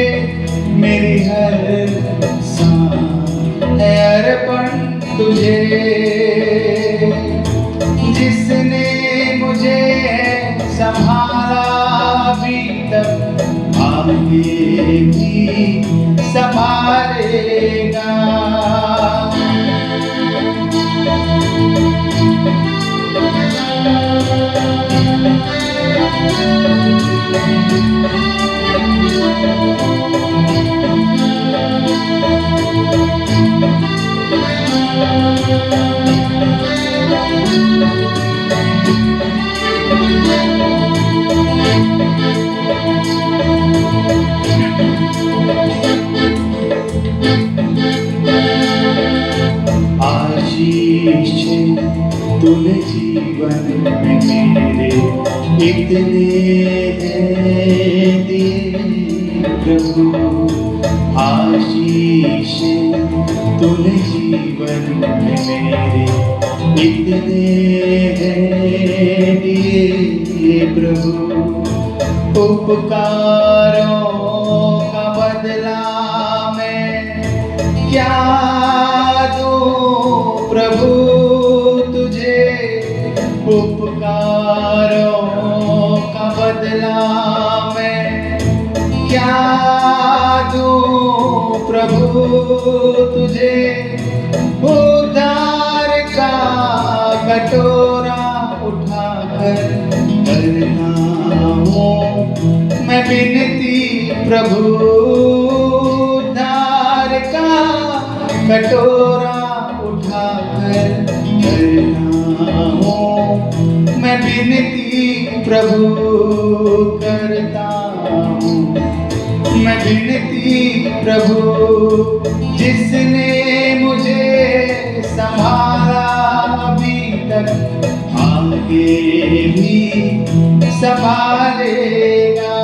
मेरी हर सांस अर्पण तुझे। जिसने मुझे संभाला अभी तक आगे भी संभालेगा। आशीष तूने जीवन में मेरे इतने दिए प्रभु। आशीष तूने जीवन में मेरे इतने दिए प्रभु। उपकारों का बदला मैं क्या दूं प्रभु तुझे। उपकारों का बदला मैं क्या दूं प्रभु तुझे। उद्धार का कटोरा उठाकर करना हूँ मैं विनती प्रभु। उद्धार का कटोरा उठाकर करना हूँ मैं विनती प्रभु। करता हूँ मैं विनती प्रभु। जिसने मुझे संभाला अभी तक आगे भी संभालेगा।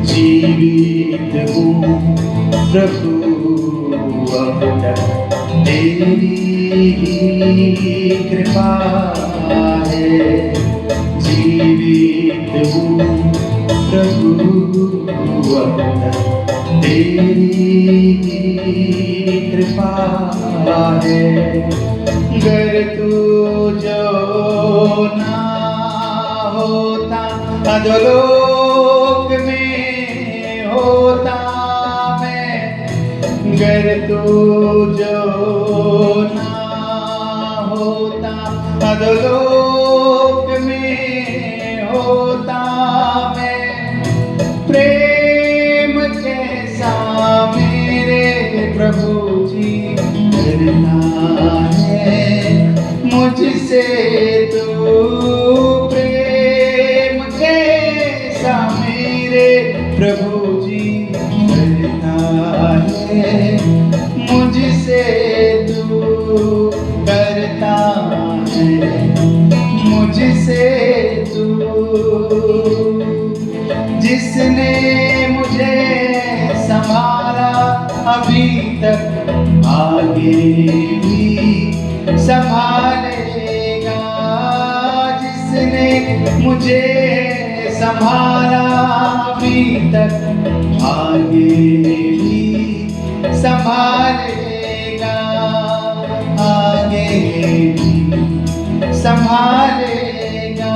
जीवित हूँ प्रभु अब तक तेरी ही कृपा है। जीवित हूँ प्रभु अब तक तेरी ही कृपा है। अगर तू जो ना होता अधोलोक में होता मैं। अगर तू जो ना होता अधोलोक में होता मैं। प्रेम कैसा मेरे प्रभु जी करना है मुझसे तू। प्रेम कैसा मेरे प्रभु जी करना है मुझसे तू। करता है मुझसे तू। जिसने मुझे संभाला अभी तक आगे भी संभालेगा। जिसने मुझे संभाला अभी तक आगे भी संभालेगा। आगे भी संभालेगा।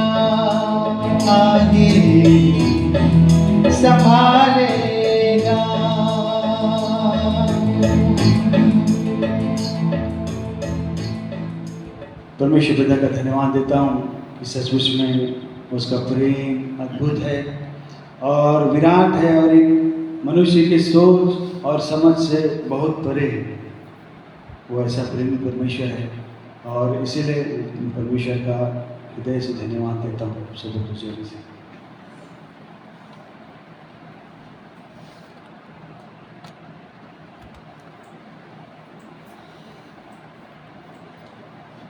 आगे भी संभालेगा। परमेश्वर पिता का धन्यवाद देता हूँ कि सचमुच में उसका प्रेम अद्भुत है और विराट है और एक मनुष्य की सोच और समझ से बहुत परे है। वो ऐसा प्रेमी परमेश्वर है और इसीलिए परमेश्वर का हृदय से धन्यवाद देता हूँ सब कुछ से।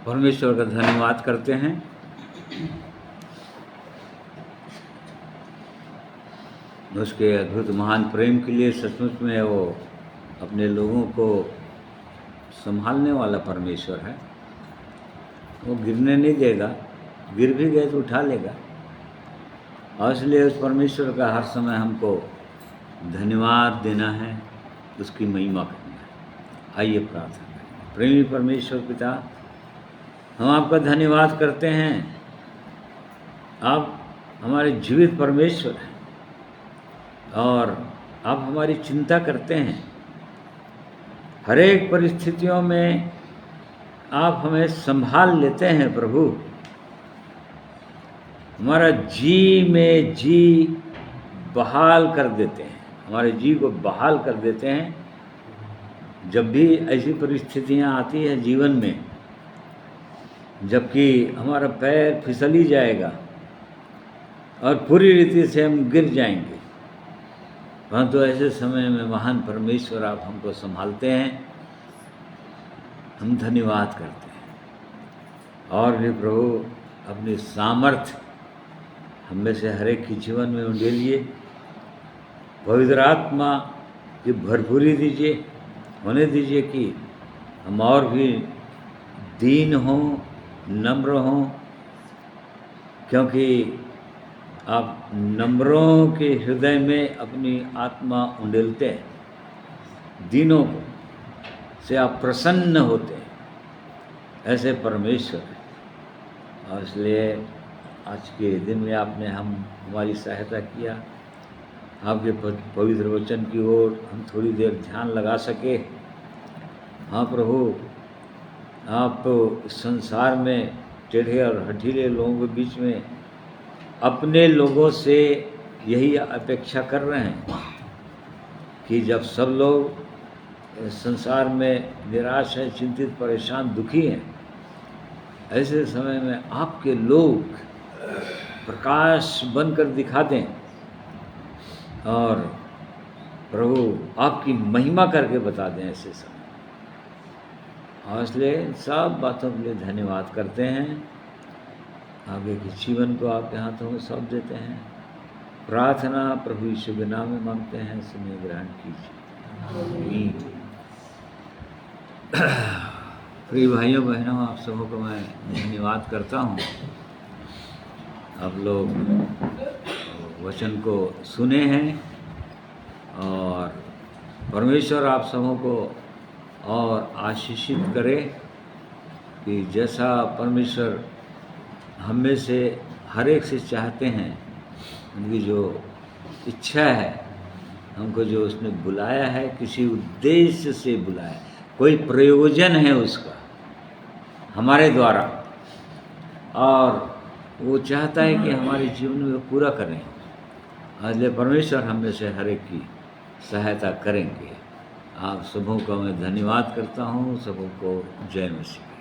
परमेश्वर का धन्यवाद करते हैं। उसके अद्भुत महान प्रेम के लिए सचमुच में वो अपने लोगों को संभालने वाला परमेश्वर है। वो गिरने नहीं देगा, गिर भी गए तो उठा लेगा। और इसलिए उस परमेश्वर का हर समय हमको धन्यवाद देना है, उसकी महिमा करना है। आइए प्रार्थना करें। प्रेमी परमेश्वर पिता, हम आपका धन्यवाद करते हैं। आप हमारे जीवित परमेश्वर हैं और आप हमारी चिंता करते हैं। हर एक परिस्थितियों में आप हमें संभाल लेते हैं प्रभु। हमारा जी में जी बहाल कर देते हैं, हमारे जी को बहाल कर देते हैं जब भी ऐसी परिस्थितियां आती हैं जीवन में, जबकि हमारा पैर फिसल ही जाएगा और पूरी रीति से हम गिर जाएंगे। परंतु ऐसे समय में महान परमेश्वर आप हमको संभालते हैं। हम धन्यवाद करते हैं। और भी प्रभु अपनी सामर्थ्य हम में से हर एक के जीवन में उंडेलिए। पवित्र आत्मा की भरपूरी दीजिए, होने दीजिए कि हम और भी दीन हों, नम्र हों, क्योंकि आप नम्रों के हृदय में अपनी आत्मा उंडेलते हैं। दीनों को से आप प्रसन्न होते हैं, ऐसे परमेश्वर हैं। और इसलिए आज के दिन में आपने हमारी सहायता किया। आपके पवित्र वचन की ओर हम थोड़ी देर ध्यान लगा सके। हाँ प्रभु, आप संसार में टेढ़े और हठीले लोगों के बीच में अपने लोगों से यही अपेक्षा कर रहे हैं कि जब सब लोग संसार में निराश हैं, चिंतित, परेशान, दुखी हैं, ऐसे समय में आपके लोग प्रकाश बनकर दिखा दें और प्रभु आपकी महिमा करके बता दें ऐसे समय। और इसलिए सब बातों के लिए धन्यवाद करते हैं। आगे के जीवन को आपके हाथों में सौंप देते हैं। प्रार्थना प्रभु यीशु के नाम में मांगते हैं, सुनिए, ग्रहण कीजिए। प्रिय भाइयों बहनों, आप सबों को मैं धन्यवाद करता हूँ। आप लोग वचन को सुने हैं और परमेश्वर आप सबों को और आशीषित करे कि जैसा परमेश्वर हम में से हर एक से चाहते हैं, उनकी जो इच्छा है, हमको जो उसने बुलाया है, किसी उद्देश्य से बुलाया, कोई प्रयोजन है उसका हमारे द्वारा, और वो चाहता है कि हमारे जीवन में पूरा करें। इसलिए परमेश्वर हम में से हर एक की सहायता करेंगे। आप सबों का मैं धन्यवाद करता हूँ। सबों को जय मसीह।